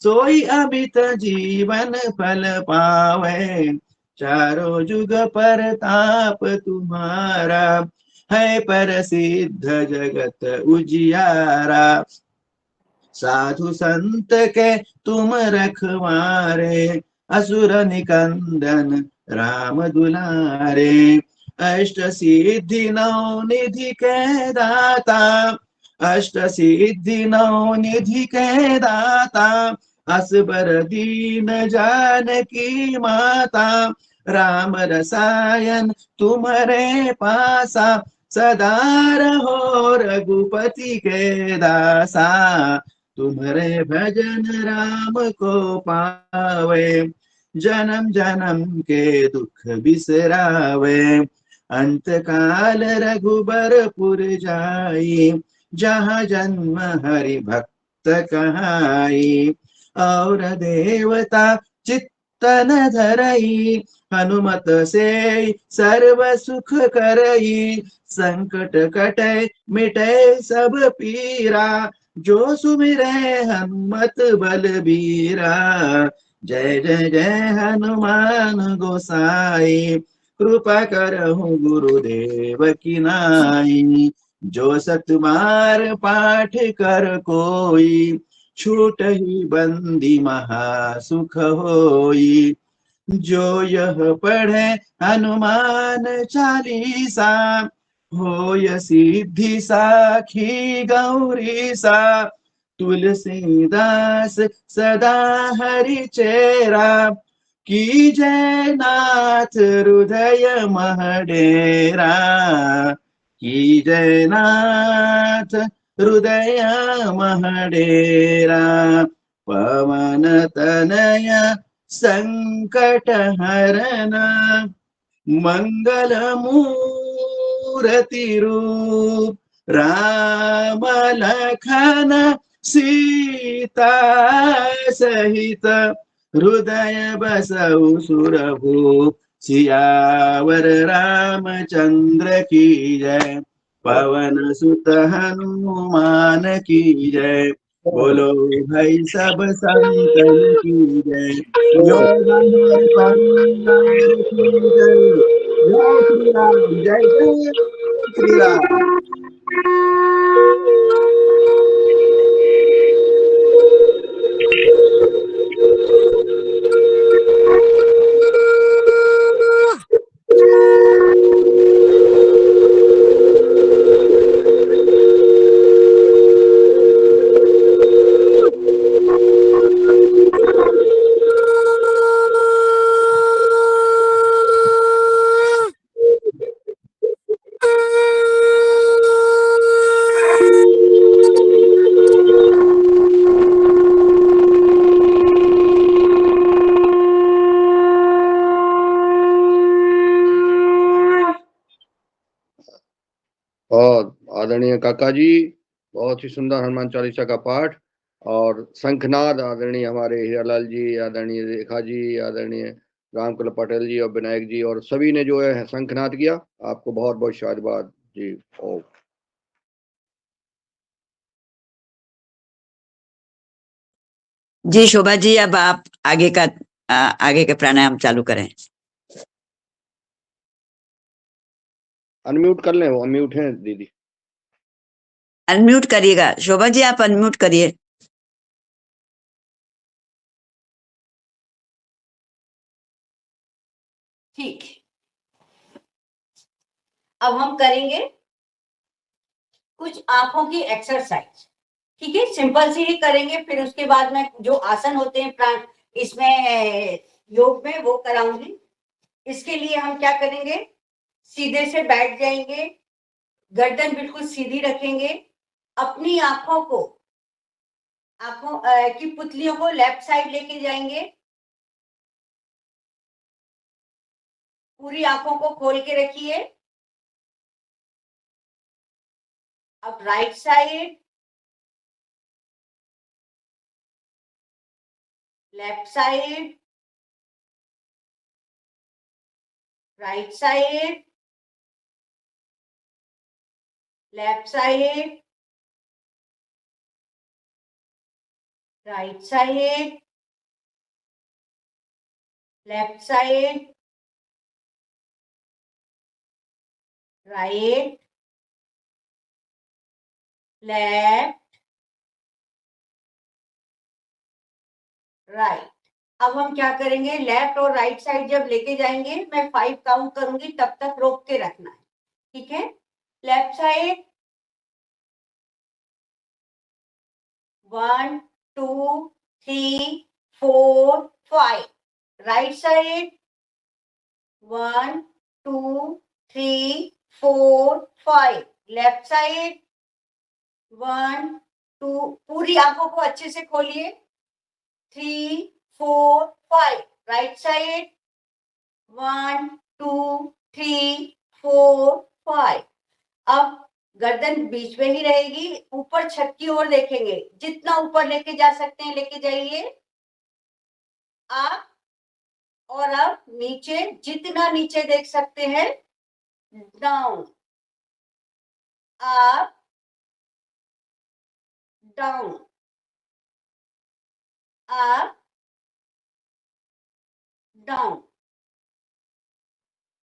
[SPEAKER 4] सोई अमित जीवन फल पावे चारों जुग पर ताप तुम्हारा
[SPEAKER 6] है प्रसिद्ध जगत उजियारा। साधु संत के तुम रखवारे, असुर निकंदन राम दुलारे। अष्ट सिद्धि नौ निधि के दाता, अष्ट सिद्धि नौ निधि के दाता। असबर दीन जानकी माता, राम रसायन तुम्हारे पासा। सदा रहो रघुपति के दासा, तुम्हारे भजन राम को पावे। जन्म जन्म के दुख बिसरावे, अंत काल रघुबरपुर जाई। जहाँ जन्म हरि भक्त कहाई, और देवता चित्तन धरई। हनुमत से सर्व सुख करई, संकट कटे मिटे सब पीरा। जो सुमिरै हनुमत बलबीरा, जय जय जय हनुमान गोसाई। कृपा करहु गुरुदेव की नाई, जो सत बार पाठ कर कोई। छूट ही बंदी महा सुख होई। जो यह पढ़े हनुमान चालीसा, होय सिद्धि साखी गौरी सा। तुलसीदास सदा हरि चेरा, की जय नाथ हृदय महडेरा। की जय नाथ हृदय महडेरा। पवन तनय संकट हरना, मंगल मूर्ति रूप। राम लखन सीता सहित, हृदय बसउ सुरभूप। सियावर रामचंद्र की जय, पवन सुत हनुमान की जय। बोलो भाई सब संतन की जय, योगेंद्र परिवार की जय। जय श्री राम, जय जय श्री राम।
[SPEAKER 7] और आदरणीय काका जी, बहुत ही सुंदर हनुमान चालीसा का पाठ। और शंखनाद आदरणीय हमारे हीरालाल जी, आदरणीय रेखा जी, आदरणीय रामकुल पटेल जी और विनायक जी और सभी ने जो है शंखनाद किया। आपको बहुत बहुत शाबाश जी। ओम।
[SPEAKER 1] जी शोभा जी, अब आप आगे के प्राणायाम चालू करें।
[SPEAKER 7] अनम्यूट कर लें, वो अनम्यूट हैं दीदी।
[SPEAKER 1] अनम्यूट करिएगा शोभा जी, आप अनम्यूट करिए।
[SPEAKER 5] ठीक, अब हम करेंगे कुछ आंखों की एक्सरसाइज। ठीक है, सिंपल सी ही करेंगे, फिर उसके बाद में जो आसन होते हैं प्राण इसमें योग में वो कराऊंगी। इसके लिए हम क्या करेंगे, सीधे से बैठ जाएंगे, गर्दन बिल्कुल सीधी रखेंगे, अपनी आंखों की पुतलियों को लेफ्ट साइड लेके जाएंगे, पूरी आंखों को खोल के रखिए। अब right side, left side, right side, left side, right side, left side, right, left, right. अब हम क्या करेंगे, लेफ्ट और राइट साइड जब लेके जाएंगे, मैं 5 काउंट करूंगी, तब तक रोक के रखना है, ठीक है। Left side 1 2 3 4 5, right side 1 2 3 4 5, left side 1 2, पूरी आंखों को अच्छे से खोलिए, 3 4 5, राइट साइड 1 2 3 4 5। अब गर्दन बीच में ही रहेगी, ऊपर छत की ओर देखेंगे, जितना ऊपर लेके जा सकते हैं लेके जाइए आप। और अब नीचे, जितना नीचे देख सकते हैं, down, up, down, up, down,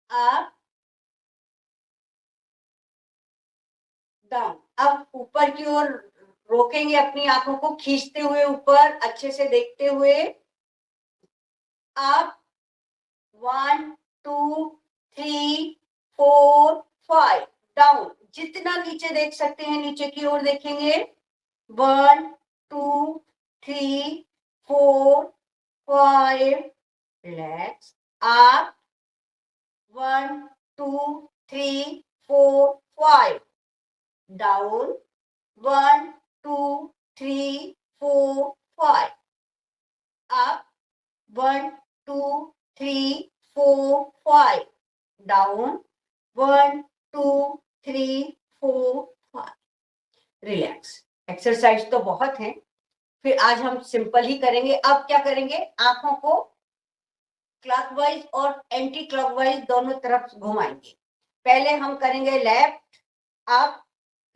[SPEAKER 5] up, down. अब ऊपर की ओर रोकेंगे, अपनी आंखों को खींचते हुए ऊपर, अच्छे से देखते हुए, अप 1 2 3 4 5, डाउन, जितना नीचे देख सकते हैं नीचे की ओर देखेंगे, 1 2 3 4 5, relax, up 1 2 3 4 5, down 1 2 3 4 5, up 1 2 3 4 5, down 1 2 3 4 5, relax. Exercise तो बहुत है, फिर आज हम सिंपल ही करेंगे। अब क्या करेंगे, आंखों को क्लॉकवाइज और एंटी क्लॉकवाइज दोनों तरफ घुमाएंगे। पहले हम करेंगे लेफ्ट, अप,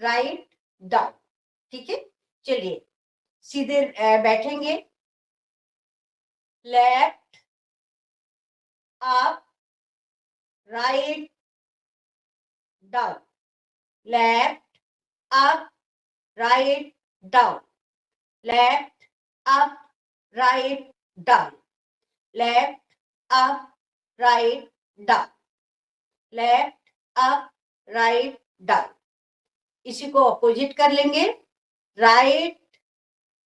[SPEAKER 5] राइट, डाउन, ठीक है। चलिए सीधे बैठेंगे, left, up, right, down, left, up, right, down, left, up, right, down, left, up, right, down, left, up, right, down. इसी को अपोजिट कर लेंगे, right,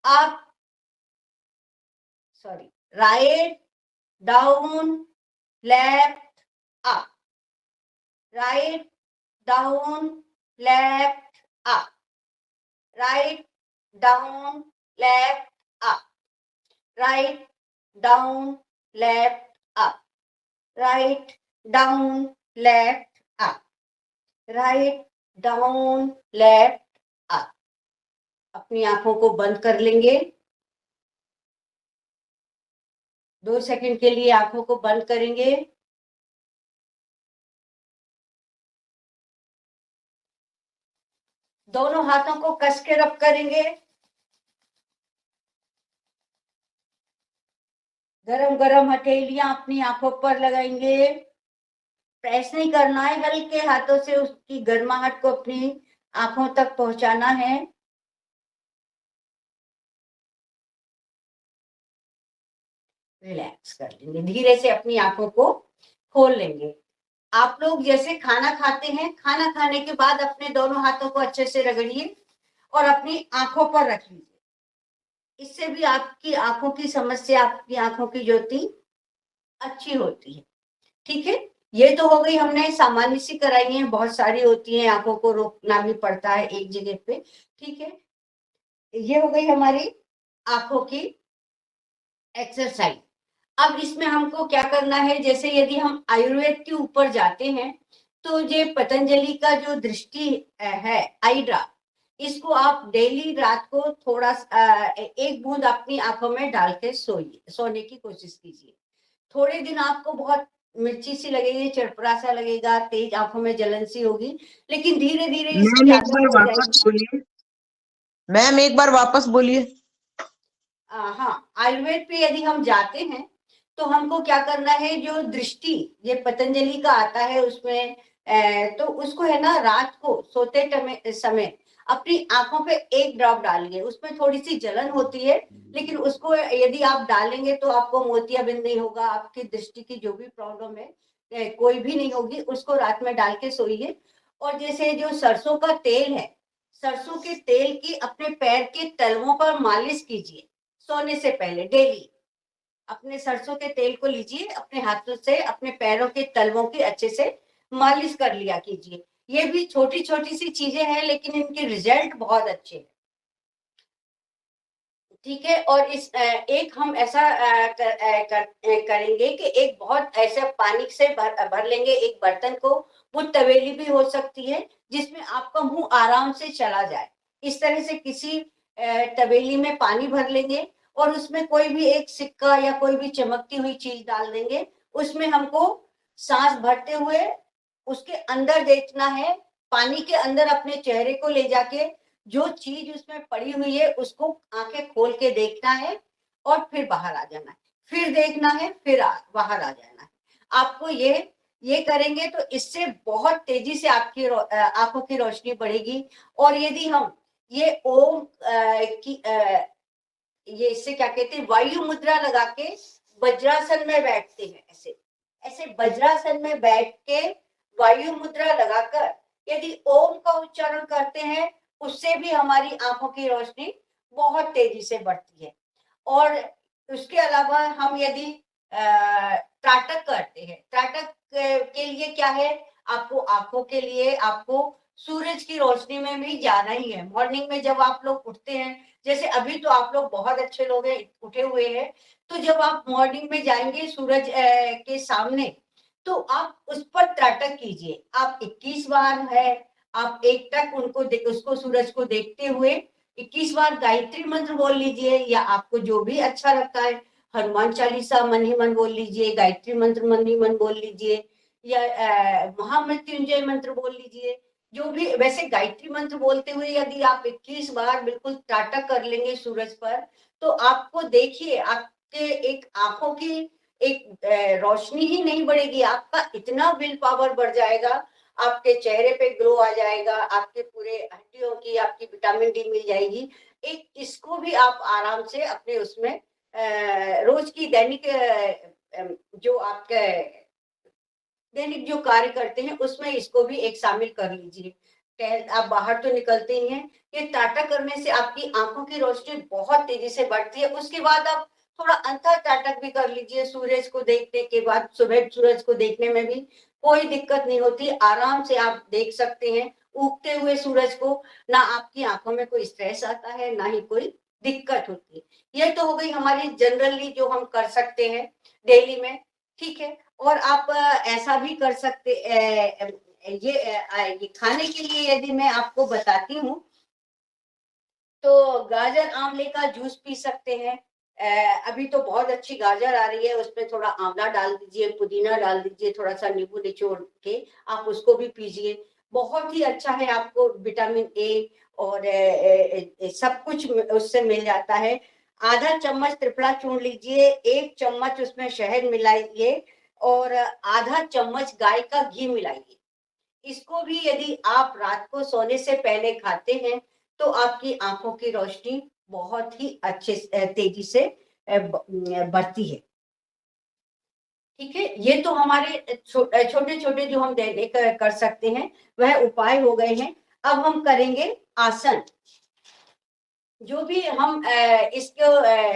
[SPEAKER 5] up, sorry, right, down, left, up, right, down, left, up, right, down, left, up, right, down, left, up, right, down, left, up, right, down, left, up. अपनी आंखों को बंद कर लेंगे, 2 सेकंड के लिए आंखों को बंद करेंगे। दोनों हाथों को कस के रब करेंगे, गरम गरम हथेलियां अपनी आंखों पर लगाएंगे। प्रेस नहीं करना है, हल्के हाथों से उसकी गर्माहट को अपनी आंखों तक पहुंचाना है। रिलैक्स कर लेंगे, धीरे से अपनी आंखों को खोल लेंगे। आप लोग जैसे खाना खाते हैं, खाना खाने के बाद अपने दोनों हाथों को अच्छे से रगड़िए और अपनी आंखों पर रख लीजिए। इससे भी आपकी आंखों की समस्या, आपकी आंखों की ज्योति अच्छी होती है, ठीक है। ये तो हो गई, हमने सामान्य सी कराई है, बहुत सारी होती हैं, आंखों को रोकना भी पड़ता है एक जगह पे, ठीक है। ये हो गई हमारी आंखों की एक्सरसाइज। अब इसमें हमको क्या करना है, जैसे यदि हम आयुर्वेद के ऊपर जाते हैं, तो ये पतंजलि का जो दृष्टि है, आई ड्रॉप, इसको आप डेली रात को थोड़ा 1 बूंद अपनी आंखों में डाल के सोने की कोशिश कीजिए। थोड़े दिन आपको बहुत मिर्ची सी लगेगी, चरपरा सा लगेगा, तेज आंखों में जलन सी होगी, लेकिन धीरे धीरे इसकी
[SPEAKER 8] मैम एक
[SPEAKER 5] आदत
[SPEAKER 8] बार
[SPEAKER 5] हो
[SPEAKER 8] वापस
[SPEAKER 5] जाएगी।
[SPEAKER 8] बोलिए, मैम एक बार वापस बोलिए।
[SPEAKER 5] हाँ, आयुर्वेद पे यदि हम जाते हैं तो हमको क्या करना है, जो दृष्टि ये पतंजलि का आता है उसमें, तो उसको है ना, रात को सोते समय अपनी आंखों पे एक ड्रॉप डालिए। उसमें थोड़ी सी जलन होती है, लेकिन उसको यदि आप डालेंगे तो आपको मोतियाबिंद नहीं होगा, आपकी दृष्टि की जो भी प्रॉब्लम है कोई भी नहीं होगी। उसको रात में डाल के सोइए। और जैसे जो सरसों का तेल है, सरसों के तेल की अपने पैर के तलवों पर मालिश कीजिए सोने से पहले डेली। अपने सरसों के तेल को लीजिए, अपने हाथों से अपने पैरों के तलवों की अच्छे से मालिश कर लिया कीजिए। ये भी छोटी छोटी सी चीजें हैं, लेकिन इनके रिजल्ट बहुत अच्छे हैं। ठीक है। और इस एक हम ऐसा करेंगे कि एक बहुत ऐसा पानी से भर लेंगे एक बर्तन को। वो तवेली भी हो सकती है जिसमें आपका मुंह आराम से चला जाए। इस तरह से किसी तवेली में पानी भर लेंगे और उसमें कोई भी एक सिक्का या कोई भी चमकती हुई चीज डाल देंगे। उसमें हमको सांस भरते हुए उसके अंदर देखना है, पानी के अंदर अपने चेहरे को ले जाके जो चीज उसमें पड़ी हुई है उसको आंखें खोल के देखना है और फिर बाहर आ जाना है, फिर देखना है, फिर बाहर आ जाना है। आपको ये करेंगे तो इससे बहुत तेजी से आपकी आंखों की रोशनी बढ़ेगी। और यदि हम ये ओम की ये इससे क्या कहते हैं, वायु मुद्रा लगा के वज्रासन में बैठते हैं। ऐसे ऐसे वज्रासन में बैठ के वायु मुद्रा लगाकर यदि ओम का उच्चारण करते हैं, उससे भी हमारी आंखों की रोशनी बहुत तेजी से बढ़ती है। और उसके अलावा हम यदि त्राटक करते हैं, त्राटक के लिए क्या है, आपको आंखों के लिए आपको सूरज की रोशनी में भी जाना ही है। मॉर्निंग में जब आप लोग उठते हैं, जैसे अभी तो आप लोग बहुत अच्छे लोग हैं, उठे हुए हैं, तो जब आप मॉर्निंग में जाएंगे सूरज के सामने, तो आप उस पर त्राटक कीजिए। आप 21 बार है, आप एक टक उसको सूरज को देखते हुए 21 बार गायत्री मंत्र बोल लीजिए, या आपको जो भी अच्छा लगता है, हनुमान चालीसा मन ही मन बोल लीजिए, गायत्री मंत्र मन ही मन बोल लीजिए, या महामृत्युंजय मंत्र बोल लीजिए। जो भी, वैसे गायत्री मंत्र बोलते हुए यदि आप 21 बार बिल्कुल त्राटक कर लेंगे सूरज पर, तो आपको देखिए आपके एक आंखों की एक रोशनी ही नहीं बढ़ेगी, आपका इतना विल पावर बढ़ जाएगा, आपके चेहरे पे ग्लो आ जाएगा, आपके पूरे हड्डियों की आपकी विटामिन डी मिल जाएगी। एक इसको भी आप आराम से अपने उसमें रोज की दैनिक जो आपके दैनिक जो कार्य करते हैं उसमें इसको भी एक शामिल कर लीजिए। आप बाहर तो निकलते ही हैं, ये टाटा करने से आपकी आंखों की रोशनी बहुत तेजी से बढ़ती है। उसके बाद आप थोड़ा अंतर टाटक भी कर लीजिए, सूरज को देखने के बाद सुबह सूरज को देखने में भी कोई दिक्कत नहीं होती, आराम से आप देख सकते हैं उगते हुए सूरज को। ना आपकी आंखों में कोई स्ट्रेस आता है, ना ही कोई दिक्कत होती है। ये तो हो गई हमारी जनरली जो हम कर सकते हैं डेली में। ठीक है। और आप ऐसा भी कर सकते ये खाने के लिए यदि मैं आपको बताती हूँ, तो गाजर आंवले का जूस पी सकते हैं। अभी तो बहुत अच्छी गाजर आ रही है, उसमें थोड़ा आंवला डाल दीजिए, पुदीना डाल दीजिए, थोड़ा सा नींबू निचोड़ के आप उसको भी पीजिए। बहुत ही अच्छा है, आपको विटामिन ए और सब कुछ उससे मिल जाता है। आधा चम्मच त्रिफला चूर्ण लीजिए, 1 चम्मच उसमें शहद मिलाइए और आधा चम्मच गाय का घी मिलाइए। इसको भी यदि आप रात को सोने से पहले खाते हैं, तो आपकी आंखों की रोशनी बहुत ही अच्छे तेजी से बढ़ती है। ठीक है। ये तो हमारे छोटे छोटे जो हम दैनिक कर सकते हैं वह उपाय हो गए हैं। अब हम करेंगे आसन। जो भी हम इसको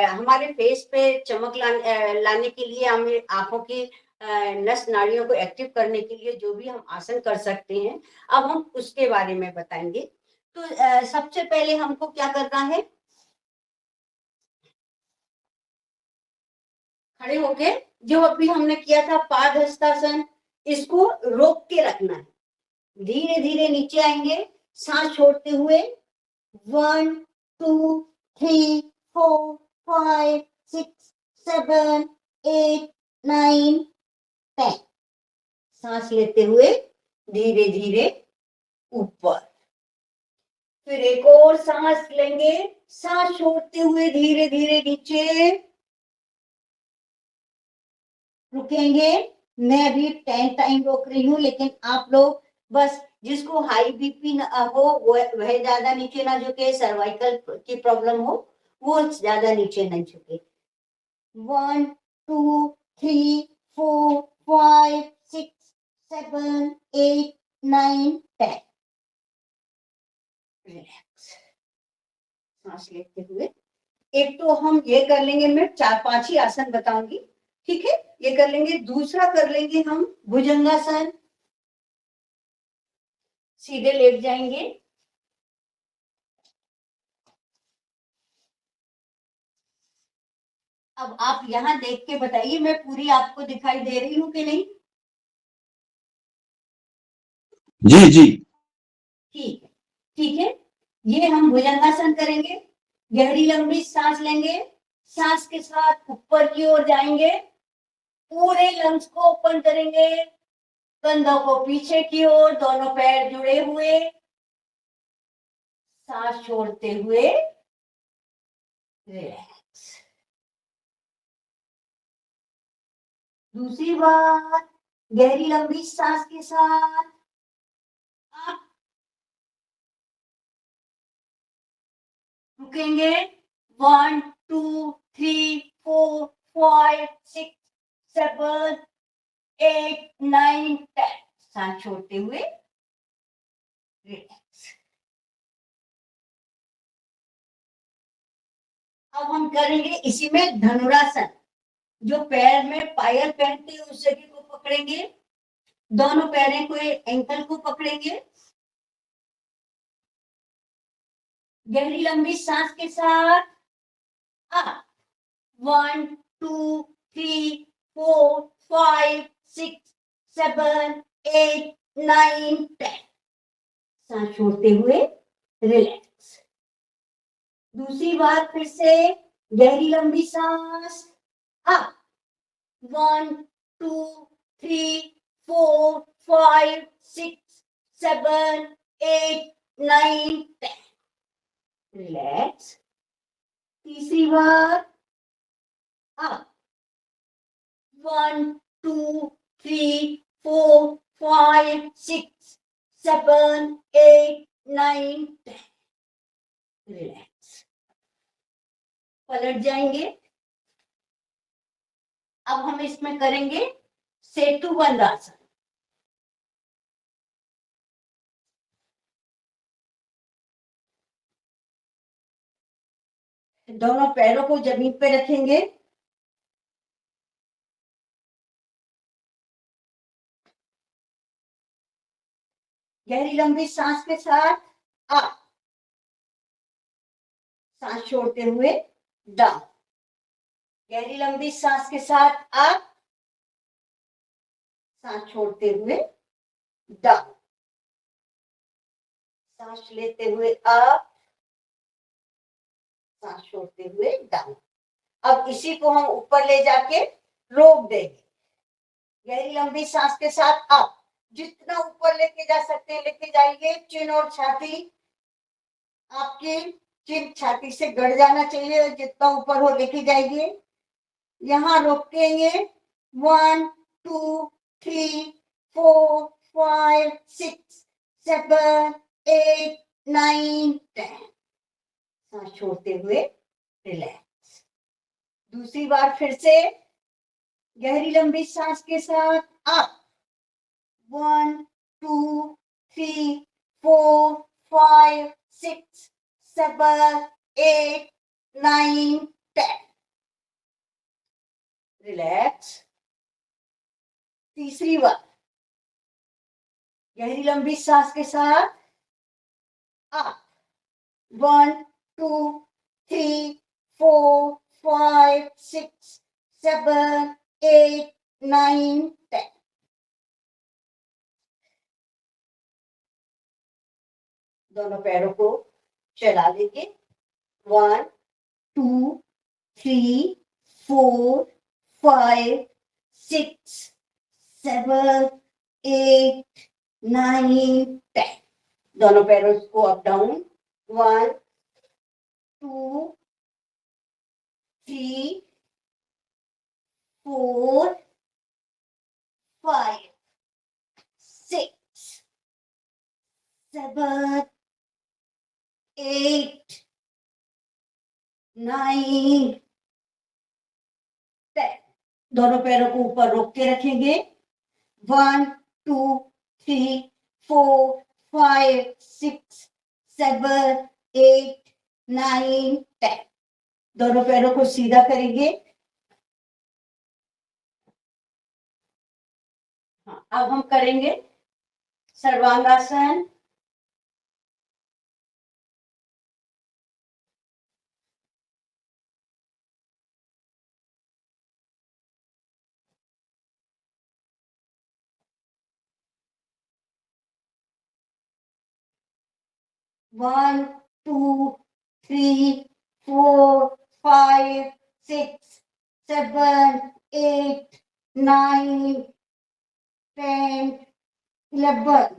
[SPEAKER 5] हमारे फेस पे चमक लाने के लिए, हमें आंखों की नस नाड़ियों को एक्टिव करने के लिए जो भी हम आसन कर सकते हैं, अब हम उसके बारे में बताएंगे। तो सबसे पहले हमको क्या करना है, खड़े होके जो अभी हमने किया था पादहस्तासन, इसको रोक के रखना है। धीरे धीरे नीचे आएंगे, सांस छोड़ते हुए 1 2 3 4 5 6 7 8 9 10। सांस लेते हुए धीरे धीरे ऊपर, फिर एक और सांस लेंगे, सांस छोड़ते हुए धीरे धीरे नीचे, रुकेंगे। मैं अभी 10 टाइम रोक रही हूँ, लेकिन आप लोग बस जिसको हाई बीपी हो वह ज्यादा नीचे ना झुके, सर्वाइकल की प्रॉब्लम हो वो ज्यादा नीचे न झुके। 1 2 3 4 5 6 7 8 9 10। रिलैक्स, सांस लेते हुए। एक तो हम ये कर लेंगे, मैं 4-5 ही आसन बताऊंगी, ठीक है, ये कर लेंगे। दूसरा कर लेंगे हम भुजंगासन। सीधे लेट जाएंगे, अब आप यहाँ देख के बताइए मैं पूरी आपको दिखाई दे रही हूँ कि नहीं?
[SPEAKER 6] जी जी।
[SPEAKER 5] ठीक है, ठीक है। ये हम भुजंगासन करेंगे, गहरी लंबी सांस लेंगे, सांस के साथ ऊपर की ओर जाएंगे, पूरे लंग्स को ओपन करेंगे, कंधों को पीछे की ओर, दोनों पैर जुड़े हुए, सांस छोड़ते हुए रिलैक्स। दूसरी बार गहरी लंबी सांस के साथ आप रुकेंगे, 1 2 3 4 5 6 7 8 9 10। सांस छोड़ते हुए रिलैक्स। अब हम करेंगे इसी में धनुरासन। जो पैर में पायल पहनते हैं उस जगह को पकड़ेंगे, दोनों पैरों को एंकल को पकड़ेंगे, गहरी लंबी सांस के साथ आप 1 2 3 4 5 6 7 8 9 10। सांस छोड़ते हुए रिलैक्स। दूसरी बार फिर से गहरी लंबी सांस, आप 1 2 3 4 5 6 7 8 9 10। रिलैक्स। तीसरी बार आप 1 2 3 4 5 6 7 8 9 10। रिलैक्स। पलट जाएंगे। अब हम इसमें करेंगे सेतु बंद आसन। दोनों पैरों को जमीन पे रखेंगे, गहरी लंबी सांस के साथ आप सांस छोड़ते हुए डाउन, गहरी लंबी सांस के साथ आप सांस छोड़ते हुए डाउन, सांस लेते हुए आप, सांस छोड़ते हुए डाउन। अब इसी को हम ऊपर ले जाके रोक देंगे। गहरी लंबी सांस के साथ आप जितना ऊपर लेके जा सकते हैं लेके जाइए। चिन और छाती, आपकी चिन छाती से गड़ जाना चाहिए, जितना ऊपर हो लेके जाइए। यहाँ रोकेंगे 1 2 3 4 5 6 7 8 9 10। सांस छोड़ते हुए रिलैक्स। दूसरी बार फिर से गहरी लंबी सांस के साथ आप 1 2 3 4 5 6 7 8 9 10। रिलैक्स। तीसरी बार गहरी लंबी सांस के साथ आप 1 2 3 4 5 6 7 8 9 10। दोनों पैरों को चला देंगे। 1 2 3 4 5 6 7 8 9 10। दोनों पैरों को अप डाउन। 1 2 3 4 5 6 9 10। दोनों पैरों को ऊपर रोक के रखेंगे। 1 2 3 4 5 6 7 8 9 10। दोनों पैरों को सीधा करेंगे। हाँ, अब हम करेंगे सर्वांगासन। One, 2, 3, 4, 5, 6, 7, 8, 9, 10, 11,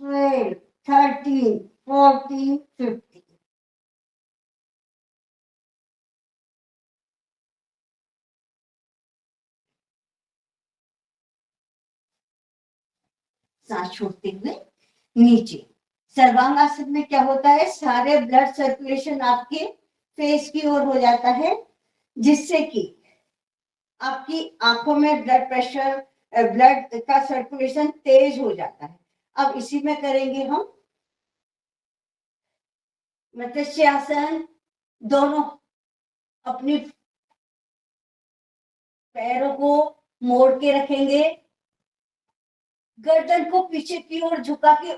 [SPEAKER 5] 12, 13, 14, 15। सांस छोड़ते हुए नीचे। सर्वांगासन में क्या होता है, सारे ब्लड सर्कुलेशन आपके फेस की ओर हो जाता है, जिससे कि आपकी आंखों में ब्लड प्रेशर, ब्लड का सर्कुलेशन तेज हो जाता है। अब इसी में करेंगे हम मत्स्य आसन। दोनों अपनी पैरों को मोड़ के रखेंगे, गर्दन को पीछे की ओर झुका के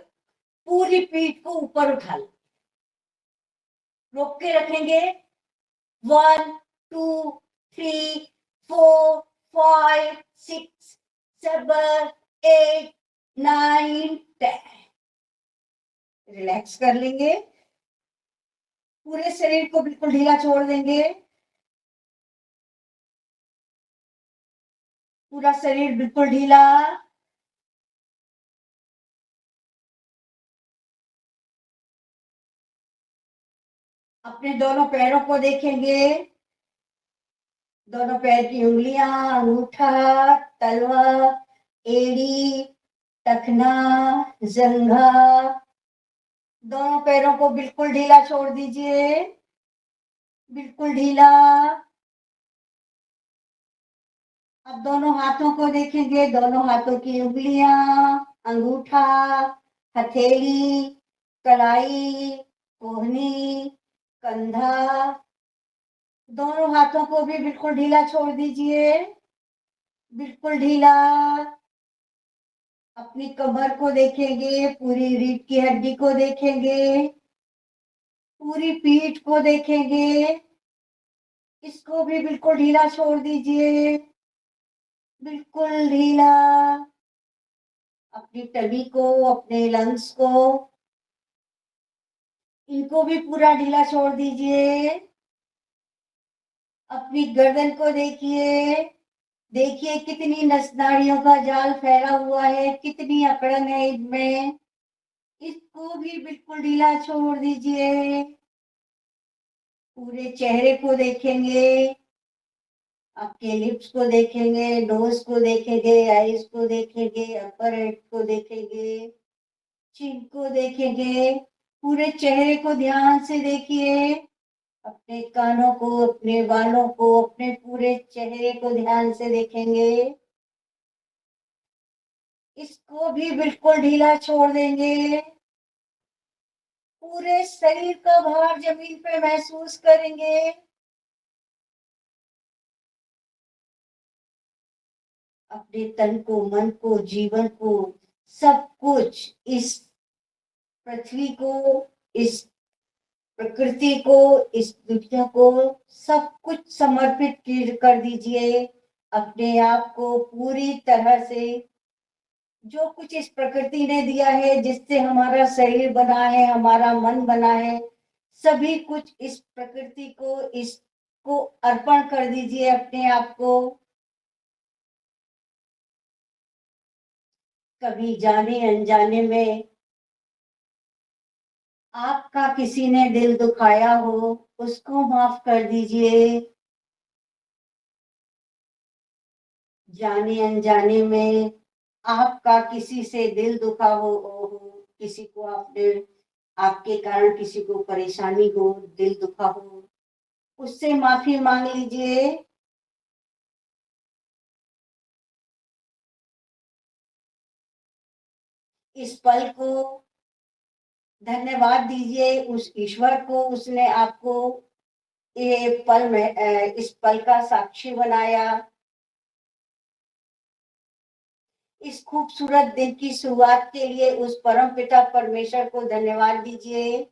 [SPEAKER 5] पूरी पीठ को ऊपर उठा लें। रोक के रखेंगे। 1 2 3 4 5 6 7 8 9 10। रिलैक्स कर लेंगे। पूरे शरीर को बिल्कुल ढीला छोड़ देंगे। पूरा शरीर बिल्कुल ढीला। अपने दोनों पैरों को देखेंगे। दोनों पैर की उंगलियां, अंगूठा, तलवा, एड़ी, टखना, जंघा, दोनों पैरों को बिल्कुल ढीला छोड़ दीजिए। बिल्कुल ढीला। अब दोनों हाथों को देखेंगे। दोनों हाथों की उंगलियां, अंगूठा, हथेली, कलाई, कोहनी, कंधा, दोनों हाथों को भी बिल्कुल ढीला छोड़ दीजिए। बिल्कुल ढीला। अपनी कमर को देखेंगे, पूरी रीढ़ की हड्डी को देखेंगे, पूरी पीठ को देखेंगे। इसको भी बिल्कुल ढीला छोड़ दीजिए। बिल्कुल ढीला। अपनी टमी को, अपने लंग्स को, इनको भी पूरा ढीला छोड़ दीजिए। अपनी गर्दन को देखिए। देखिए कितनी नस नाड़ियों का जाल फैला हुआ है, कितनी अकड़न है इनमें। इसको भी बिल्कुल ढीला छोड़ दीजिए। पूरे चेहरे को देखेंगे। आपके लिप्स को देखेंगे, नोज को देखेंगे, आईज को देखेंगे, अपर हेड को देखेंगे, चिन को देखेंगे। पूरे चेहरे को ध्यान से देखिए। अपने कानों को, अपने बालों को, अपने पूरे चेहरे को ध्यान से देखेंगे। इसको भी बिल्कुल ढीला छोड़ देंगे। पूरे शरीर का भार जमीन पे महसूस करेंगे। अपने तन को, मन को, जीवन को, सब कुछ, इस पृथ्वी को, इस प्रकृति को, इस दुनिया को, सब कुछ समर्पित कर दीजिए। अपने आप को पूरी तरह से, जो कुछ इस प्रकृति ने दिया है, जिससे हमारा शरीर बना है, हमारा मन बना है, सभी कुछ इस प्रकृति को, इसको अर्पण कर दीजिए अपने आप को। कभी जाने अनजाने में आपका किसी ने दिल दुखाया हो, उसको माफ कर दीजिए। जाने अनजाने में आपका किसी से दिल दुखा हो, किसी को आपने आपके कारण किसी को परेशानी हो, दिल दुखा हो, उससे माफी मांग लीजिए। इस पल को धन्यवाद दीजिए उस ईश्वर को, उसने आपको ये पल में इस पल का साक्षी बनाया। इस खूबसूरत दिन की शुरुआत के लिए उस परम पिता परमेश्वर को धन्यवाद दीजिए।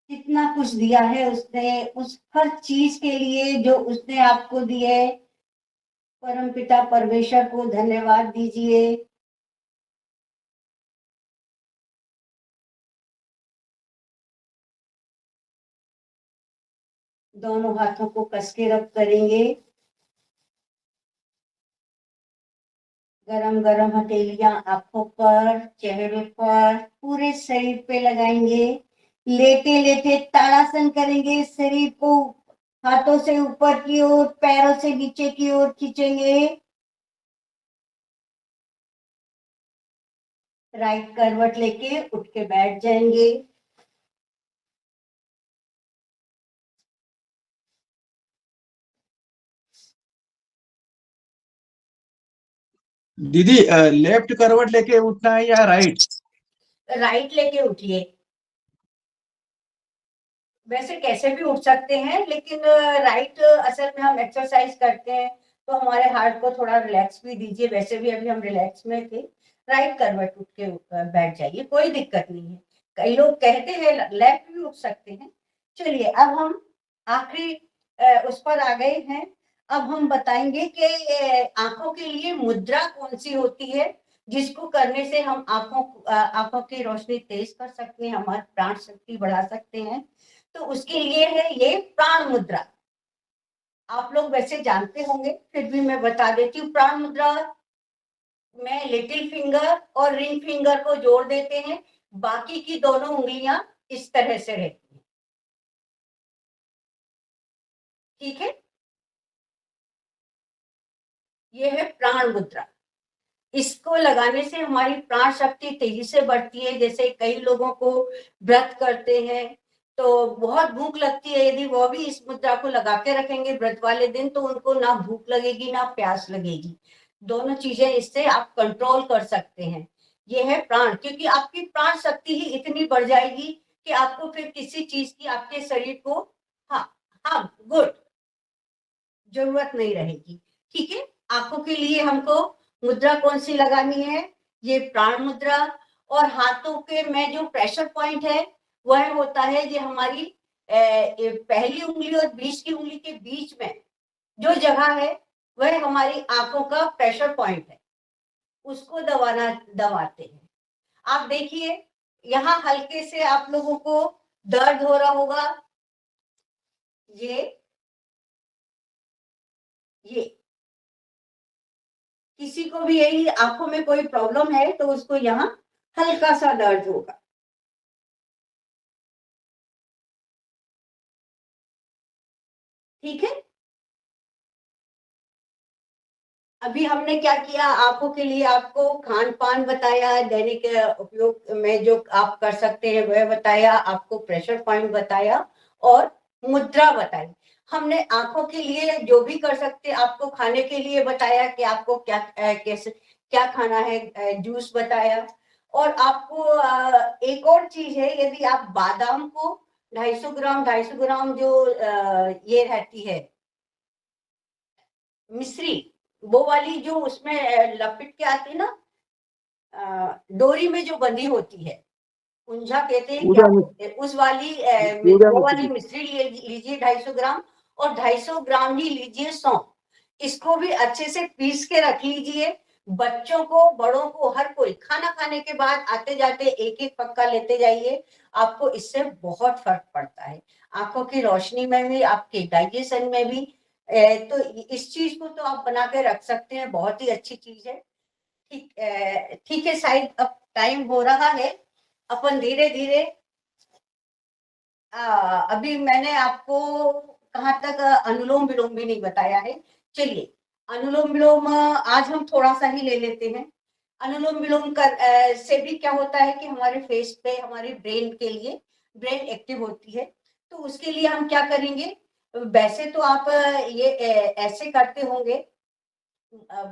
[SPEAKER 5] कितना कुछ दिया है उसने, उस हर चीज के लिए जो उसने आपको दी है, परम पिता परमेश्वर को धन्यवाद दीजिए। दोनों हाथों को कस के रब करेंगे। गरम गरम हथेलियां आंखों पर, चेहरे पर, पूरे शरीर पे लगाएंगे। लेटे लेटे ताड़ासन करेंगे, शरीर को हाथों से ऊपर की ओर, पैरों से नीचे की ओर खींचेंगे। राइट करवट लेके उठ के बैठ जाएंगे।
[SPEAKER 6] दीदी लेफ्ट करवट लेके उठना है या राइट?
[SPEAKER 5] राइट लेके उठिए। वैसे कैसे भी उठ सकते हैं, लेकिन राइट असल में हम एक्सरसाइज करते हैं तो हमारे हार्ट को थोड़ा रिलैक्स भी दीजिए। वैसे भी अभी हम रिलैक्स में थे। राइट करवट उठ के बैठ जाइए, कोई दिक्कत नहीं है। कई लोग कहते हैं लेफ्ट भी उठ सकते हैं। चलिए अब हम आखिरी उस पर आ गए हैं। अब हम बताएंगे कि आंखों के लिए मुद्रा कौन सी होती है जिसको करने से हम आंखों की रोशनी तेज कर सकते हैं, हमारी प्राण शक्ति बढ़ा सकते हैं। तो उसके लिए है ये प्राण मुद्रा। आप लोग वैसे जानते होंगे, फिर भी मैं बता देती हूँ। प्राण मुद्रा में लिटिल फिंगर और रिंग फिंगर को जोड़ देते हैं, बाकी की दोनों उंगलियां इस तरह से रहती हैं। ठीक है, ये है प्राण मुद्रा। इसको लगाने से हमारी प्राण शक्ति तेजी से बढ़ती है। जैसे कई लोगों को व्रत करते हैं तो बहुत भूख लगती है, यदि वो भी इस मुद्रा को लगा के रखेंगे व्रत वाले दिन तो उनको ना भूख लगेगी ना प्यास लगेगी। दोनों चीजें इससे आप कंट्रोल कर सकते हैं। ये है प्राण, क्योंकि आपकी प्राण शक्ति ही इतनी बढ़ जाएगी कि आपको फिर किसी चीज की आपके शरीर को हाँ हाँ गुड जरूरत नहीं रहेगी। ठीक है, आंखों के लिए हमको मुद्रा कौन सी लगानी है? ये प्राण मुद्रा। और हाथों के में जो प्रेशर पॉइंट है वह होता है जो हमारी पहली उंगली और बीच की उंगली के बीच में जो जगह है वह हमारी आंखों का प्रेशर पॉइंट है। उसको दबाते हैं। आप देखिए यहाँ हल्के से आप लोगों को दर्द हो रहा होगा। ये किसी को भी यही आंखों में कोई प्रॉब्लम है तो उसको यहाँ हल्का सा दर्द होगा। ठीक है, अभी हमने क्या किया, आंखों के लिए आपको खान पान बताया, दैनिक उपयोग में जो आप कर सकते हैं वह बताया, आपको प्रेशर पॉइंट बताया और मुद्रा बताई। हमने आंखों के लिए जो भी कर सकते आपको खाने के लिए बताया कि आपको क्या कैसे क्या खाना है, जूस बताया। और आपको एक और चीज है, यदि आप बादाम को 250 ग्राम जो ये रहती है मिश्री, वो वाली जो उसमें लपेट के आती है ना, डोरी में जो बंधी होती है, कुंजा कहते हैं क्या बोलते हैं, उस वाली वो वाली मिश्री लीजिए 250 ग्राम। और 250 ग्राम ही लीजिए सौंफ। इसको भी अच्छे से पीस के रख लीजिए। बच्चों को बड़ों को हर कोई खाना खाने के बाद आते जाते एक एक पक्का लेते जाइए, आपको इससे बहुत फर्क पड़ता है। आंखों की रोशनी में भी, आपके डाइजेशन में भी। तो इस चीज को तो आप बना के रख सकते हैं, बहुत ही अच्छी चीज है। ठीक है, शायद अब टाइम हो रहा है, अपन धीरे धीरे अभी मैंने आपको कहाँ तक अनुलोम विलोम भी नहीं बताया है। चलिए अनुलोम विलोम आज हम थोड़ा सा ही ले लेते हैं। अनुलोम विलोम से भी क्या होता है कि हमारे फेस पे, हमारे ब्रेन के लिए, ब्रेन एक्टिव होती है। तो उसके लिए हम क्या करेंगे, वैसे तो आप ये ऐसे करते होंगे,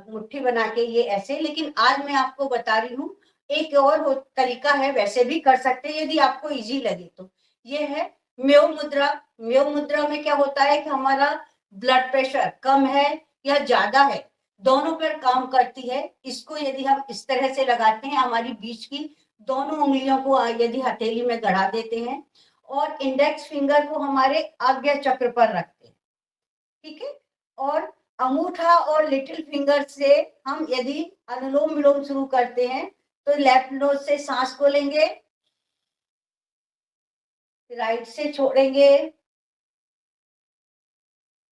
[SPEAKER 5] मुट्ठी बना के ये ऐसे, लेकिन आज मैं आपको बता रही हूँ एक और तरीका है, वैसे भी कर सकते हैं यदि आपको इजी लगे तो। ये है म्यो मुद्रा। म्यो मुद्रा में क्या होता है कि हमारा ब्लड प्रेशर कम है या ज्यादा है, दोनों पर काम करती है। इसको यदि हम इस तरह से लगाते हैं, हमारी बीच की दोनों उंगलियों को यदि हथेली में गड़ा देते हैं और इंडेक्स फिंगर को हमारे आज्ञा चक्र पर रखते हैं, ठीक है, और अंगूठा और लिटिल फिंगर से हम यदि अनुलोम विलोम शुरू करते हैं तो लेफ्ट नोज से सांस को लेंगे, राइट से छोड़ेंगे,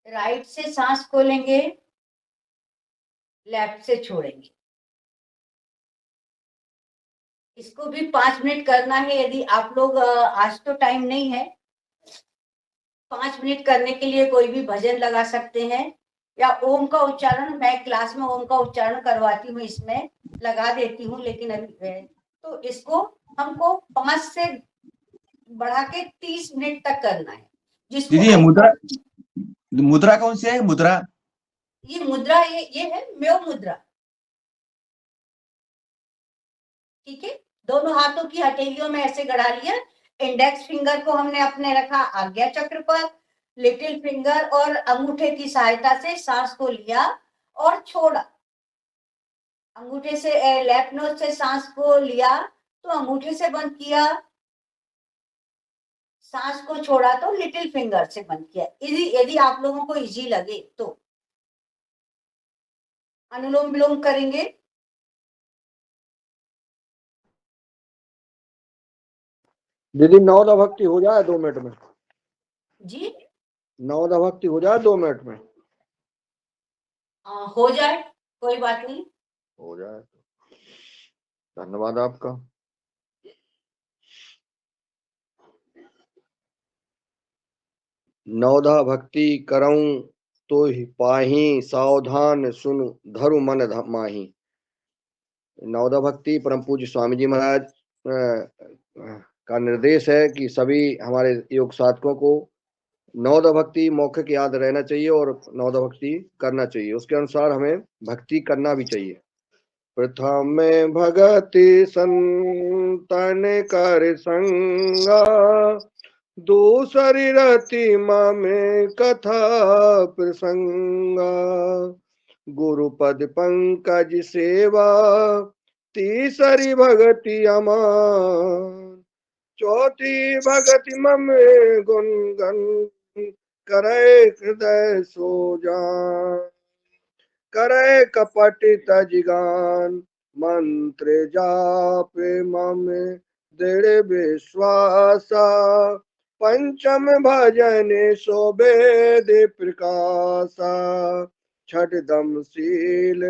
[SPEAKER 5] राइट से सांस को लेंगे, लेफ्ट से छोड़ेंगे। इसको भी 5 मिनट करना है। यदि आप लोग आज तो टाइम नहीं है, 5 मिनट करने के लिए कोई भी भजन लगा सकते हैं या ओम का उच्चारण, मैं क्लास में ओम का उच्चारण करवाती हूँ, इसमें लगा देती हूँ, लेकिन अभी तो इसको हमको 5 से बढ़ा के 30 मिनट तक करना है। जिसको
[SPEAKER 6] दीदी ये मुद्रा कौन सी है मुद्रा?
[SPEAKER 5] ये मुद्रा ये है म्यो मुद्रा, ठीक है। दोनों हाथों की हथेलियों में ऐसे गड़ा लिया, इंडेक्स फिंगर को हमने अपने रखा आज्ञा चक्र पर, लिटिल फिंगर और अंगूठे की सहायता से सांस को लिया और छोड़ा। अंगूठे से लेफ्ट नोज से सांस को लिया तो अंगूठे से बंद किया, सांस को छोड़ा तो लिटिल फिंगर से बंद किया। यदि आप लोगों को इजी लगे तो अनुलोम विलोम करेंगे।
[SPEAKER 7] दीदी नवदा भक्ति हो जाए 2 मिनट में?
[SPEAKER 5] जी
[SPEAKER 7] नवदा भक्ति हो जाए 2 मिनट में?
[SPEAKER 5] हो जाए, कोई बात नहीं।
[SPEAKER 7] हो जाए तो धन्यवाद आपका। नवदा भक्ति करऊं तो ही पाही, सावधान सुन धरु मन माही। नवदा भक्ति परम पूज्य स्वामी जी महाराज का निर्देश है कि सभी हमारे योग साधकों को नवदा भक्ति मौखिक याद रहना चाहिए और नवदा भक्ति करना चाहिए। उसके अनुसार हमें भक्ति करना भी चाहिए। प्रथम भगति संतन कर संगा, दूसरी रति में कथा प्रसंगा। गुरुपद पंकज सेवा, तीसरी भगति अमान। चौथी भगति मम गुणगन, करे हृदय सो जान। करे कपट तजगान, मंत्र जाप मम दृढ़ विश्वासा। पंचम भजन सो वेद प्रकाशा। छठ दम शील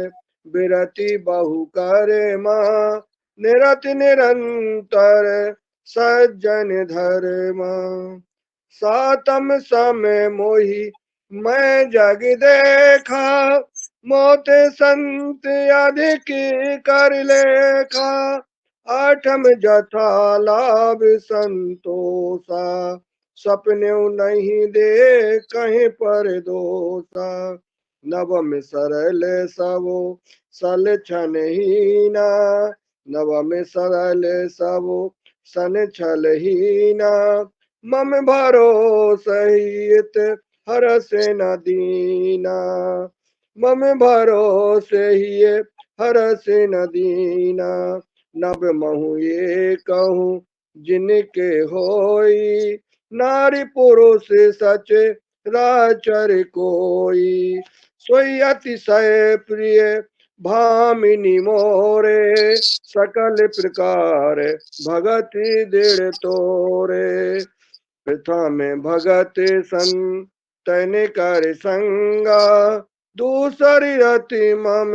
[SPEAKER 7] विरति बहु करे माँ, निरत निरंतर सज्जन धर्मा। सातम समय मोहि मैं जग देखा, मौत संत अधिक कर लेखा। आठम जथा लाभ संतोषा, सपने नहीं दे कहीं पर दोषा। नवम सरल सबो सल छन हीना, नवम सरल सबो सन छल हीना। मम भरो सहित हर से न दीना, मम भरो सही हर से न दीना। नब महु ये कहूँ जिनके होई, नारी पुरुष सच राचर कोई। सोई अतिशय प्रिय भामिनी मोरे, सकल प्रकार भगति दृढ़ तोरे। प्रथम भगत सन तन कर संगा, दूसरी रति मम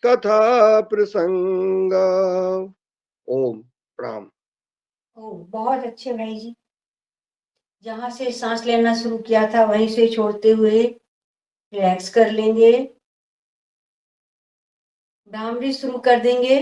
[SPEAKER 7] कथा प्रसंगा। ओम प्रणाम।
[SPEAKER 5] बहुत अच्छे भाई जी, जहां से सांस लेना शुरू किया था वहीं से छोड़ते हुए रिलैक्स कर लेंगे, भ्रामरी शुरू कर देंगे।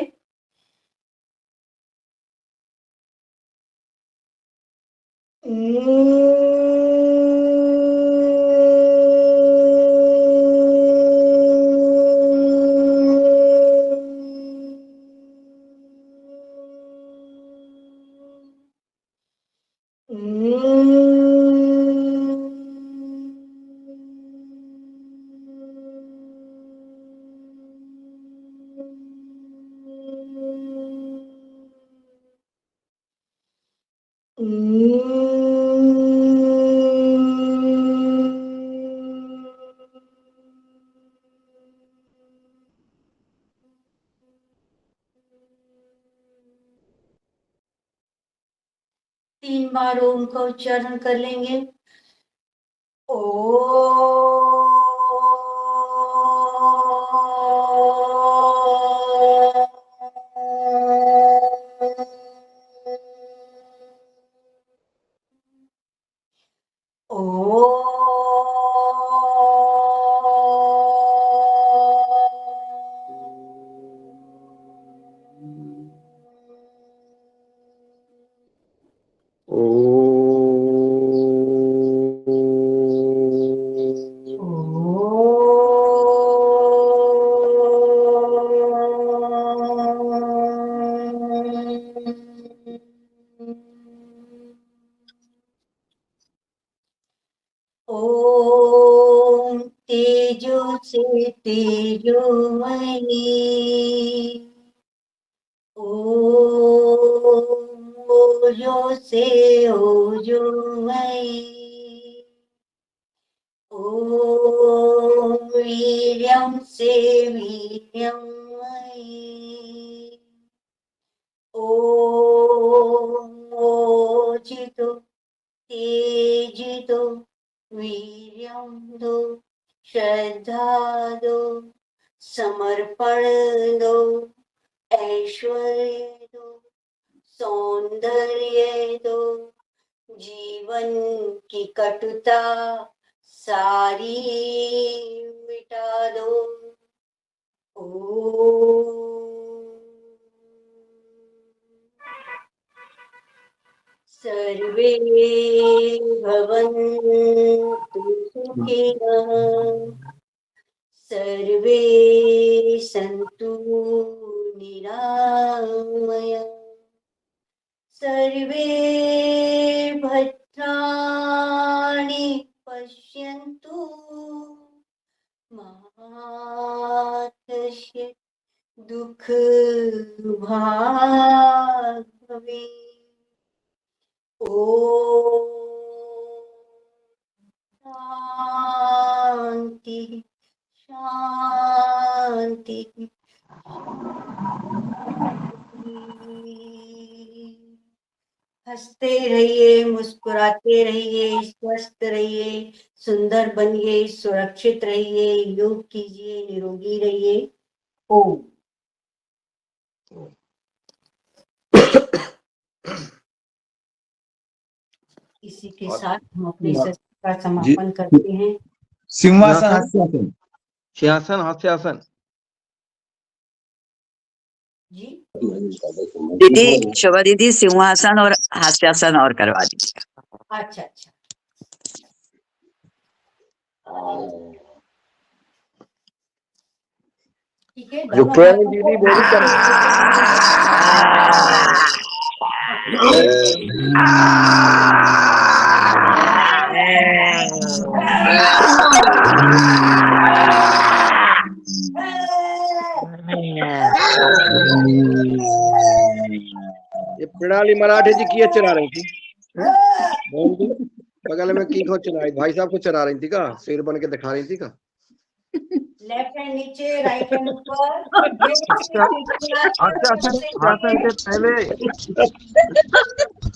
[SPEAKER 5] तीन बार ओम का उच्चारण कर लेंगे। ओम तेजो से तेजोमयी, ओम ओजो से ओजोमयी, ओम वीर्यं से वीर्यमयी, ओम ओजितो तेजितो वीर्यं दो, श्रद्धा दो, समर्पण दो, ऐश्वर्य दो, सौंदर्य दो, जीवन की कटुता सारी मिटा दो। सर्वे भवन्तु सुखिनः, सर्वे सन्तु निरामयाः, सर्वे भद्राणि पश्यन्तु मा कश्चित् दुःखभाग् भवेत्। ओम शांति शांति। हंसते रहिए, मुस्कुराते रहिए, स्वस्थ रहिए, सुंदर बनिए, सुरक्षित रहिए, योग कीजिए, निरोगी रहिए। ओम। इसी के साथ हम अपने सत्र का समापन करते हैं।
[SPEAKER 6] सिंहासन हास्यासन।
[SPEAKER 7] सिंहासन हास्यासन।
[SPEAKER 5] जी
[SPEAKER 1] दीदी, शोभा दीदी, सिंहासन और हास्यासन और करवा दीजिए।
[SPEAKER 5] अच्छा अच्छा। ठीक है,
[SPEAKER 7] जो
[SPEAKER 5] दोनों
[SPEAKER 7] प्रेम
[SPEAKER 5] हाथों
[SPEAKER 7] दीदी
[SPEAKER 5] को
[SPEAKER 7] बोली कर ये प्रणाली मराठे जी की चला रही थी, बगल में की को चला रही, भाई साहब को चला रही थी का, शेर बन के दिखा रही थी का।
[SPEAKER 5] लेफ्ट हैंड नीचे, राइट हैंड ऊपर।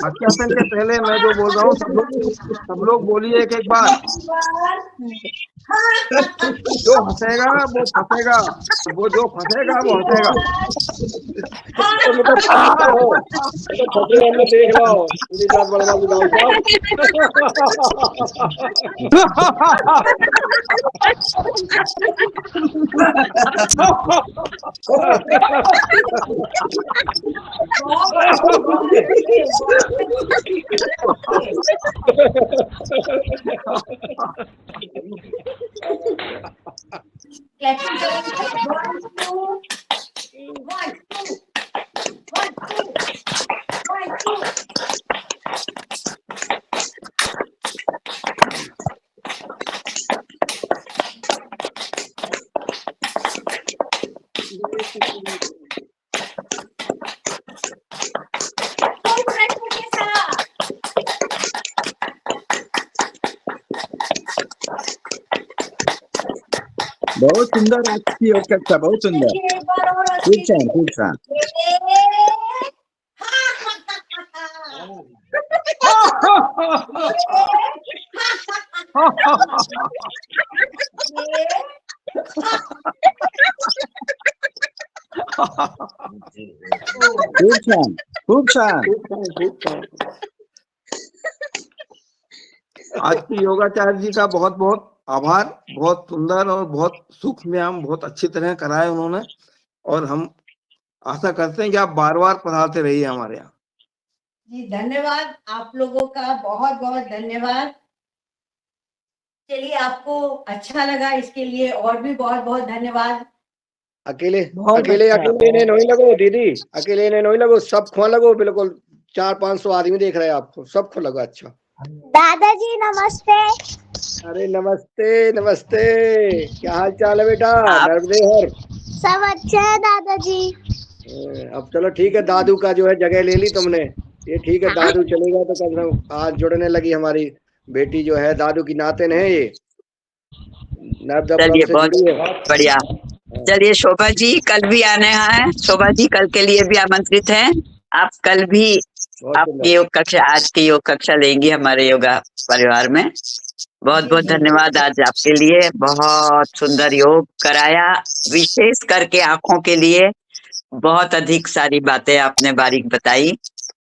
[SPEAKER 7] हास्यासन के पहले मैं जो बोल रहा हूँ सब लोग बोलिए एक एक बार। जो हंसेगा वो फंसेगा, वो जो फंसेगा वो हंसेगा। देख लो
[SPEAKER 5] Clapping करेंगे. 1 2 1 2 1 2 1 2.
[SPEAKER 6] बहुत सुंदर आपकी योग कक्षा, बहुत सुंदर.
[SPEAKER 5] एक बार और
[SPEAKER 6] खूप छान, खूप छान. खूप छान, खूप छान.
[SPEAKER 9] आज की योगाचार्य जी का बहुत बहुत आभार. बहुत सुंदर और बहुत सूक्ष्म व्यायाम बहुत अच्छी तरह कराए उन्होंने, और हम आशा करते हैं कि आप बार बार पधारते रहिए हमारे यहाँ.
[SPEAKER 5] जी धन्यवाद, आप लोगों का बहुत बहुत धन्यवाद. चलिए, आपको अच्छा लगा इसके लिए और भी बहुत बहुत धन्यवाद.
[SPEAKER 7] अकेले
[SPEAKER 8] बहुत
[SPEAKER 7] अकेले
[SPEAKER 8] अच्छा,
[SPEAKER 7] अकेले ने नहीं लगो दीदी, अकेले ने नहीं लगो, सब खुआ लगो. बिल्कुल 400-500 आदमी देख रहे हैं आपको, सब खो लगा. अच्छा
[SPEAKER 10] दादाजी नमस्ते।
[SPEAKER 7] अरे नमस्ते नमस्ते, क्या हाल चाल है बेटा?
[SPEAKER 1] आप-
[SPEAKER 7] नर्मदे हर.
[SPEAKER 10] सब अच्छा है दादाजी।
[SPEAKER 7] अब चलो ठीक है, दादू का जो है जगह ले ली तुमने. ये ठीक है, दादू चलेगा तो कम से कम आज जुड़ने लगी हमारी बेटी जो है, दादू की नातिन है ये. नर्मदापुरम
[SPEAKER 1] चलिए
[SPEAKER 7] से
[SPEAKER 1] बहुत
[SPEAKER 7] जुड़ी है.
[SPEAKER 1] बढ़िया. चलिए शोभा जी कल भी आने हैं. शोभा जी कल के लिए भी आमंत्रित हैं. आप कल भी
[SPEAKER 7] बहुत
[SPEAKER 1] आपकी
[SPEAKER 7] सुंदर.
[SPEAKER 1] योग कक्षा, आज की योग कक्षा लेंगी हमारे योगा परिवार में. बहुत बहुत धन्यवाद. आज आपके लिए बहुत सुंदर योग कराया, विशेष करके आंखों के लिए बहुत अधिक सारी बातें आपने बारीक बताई.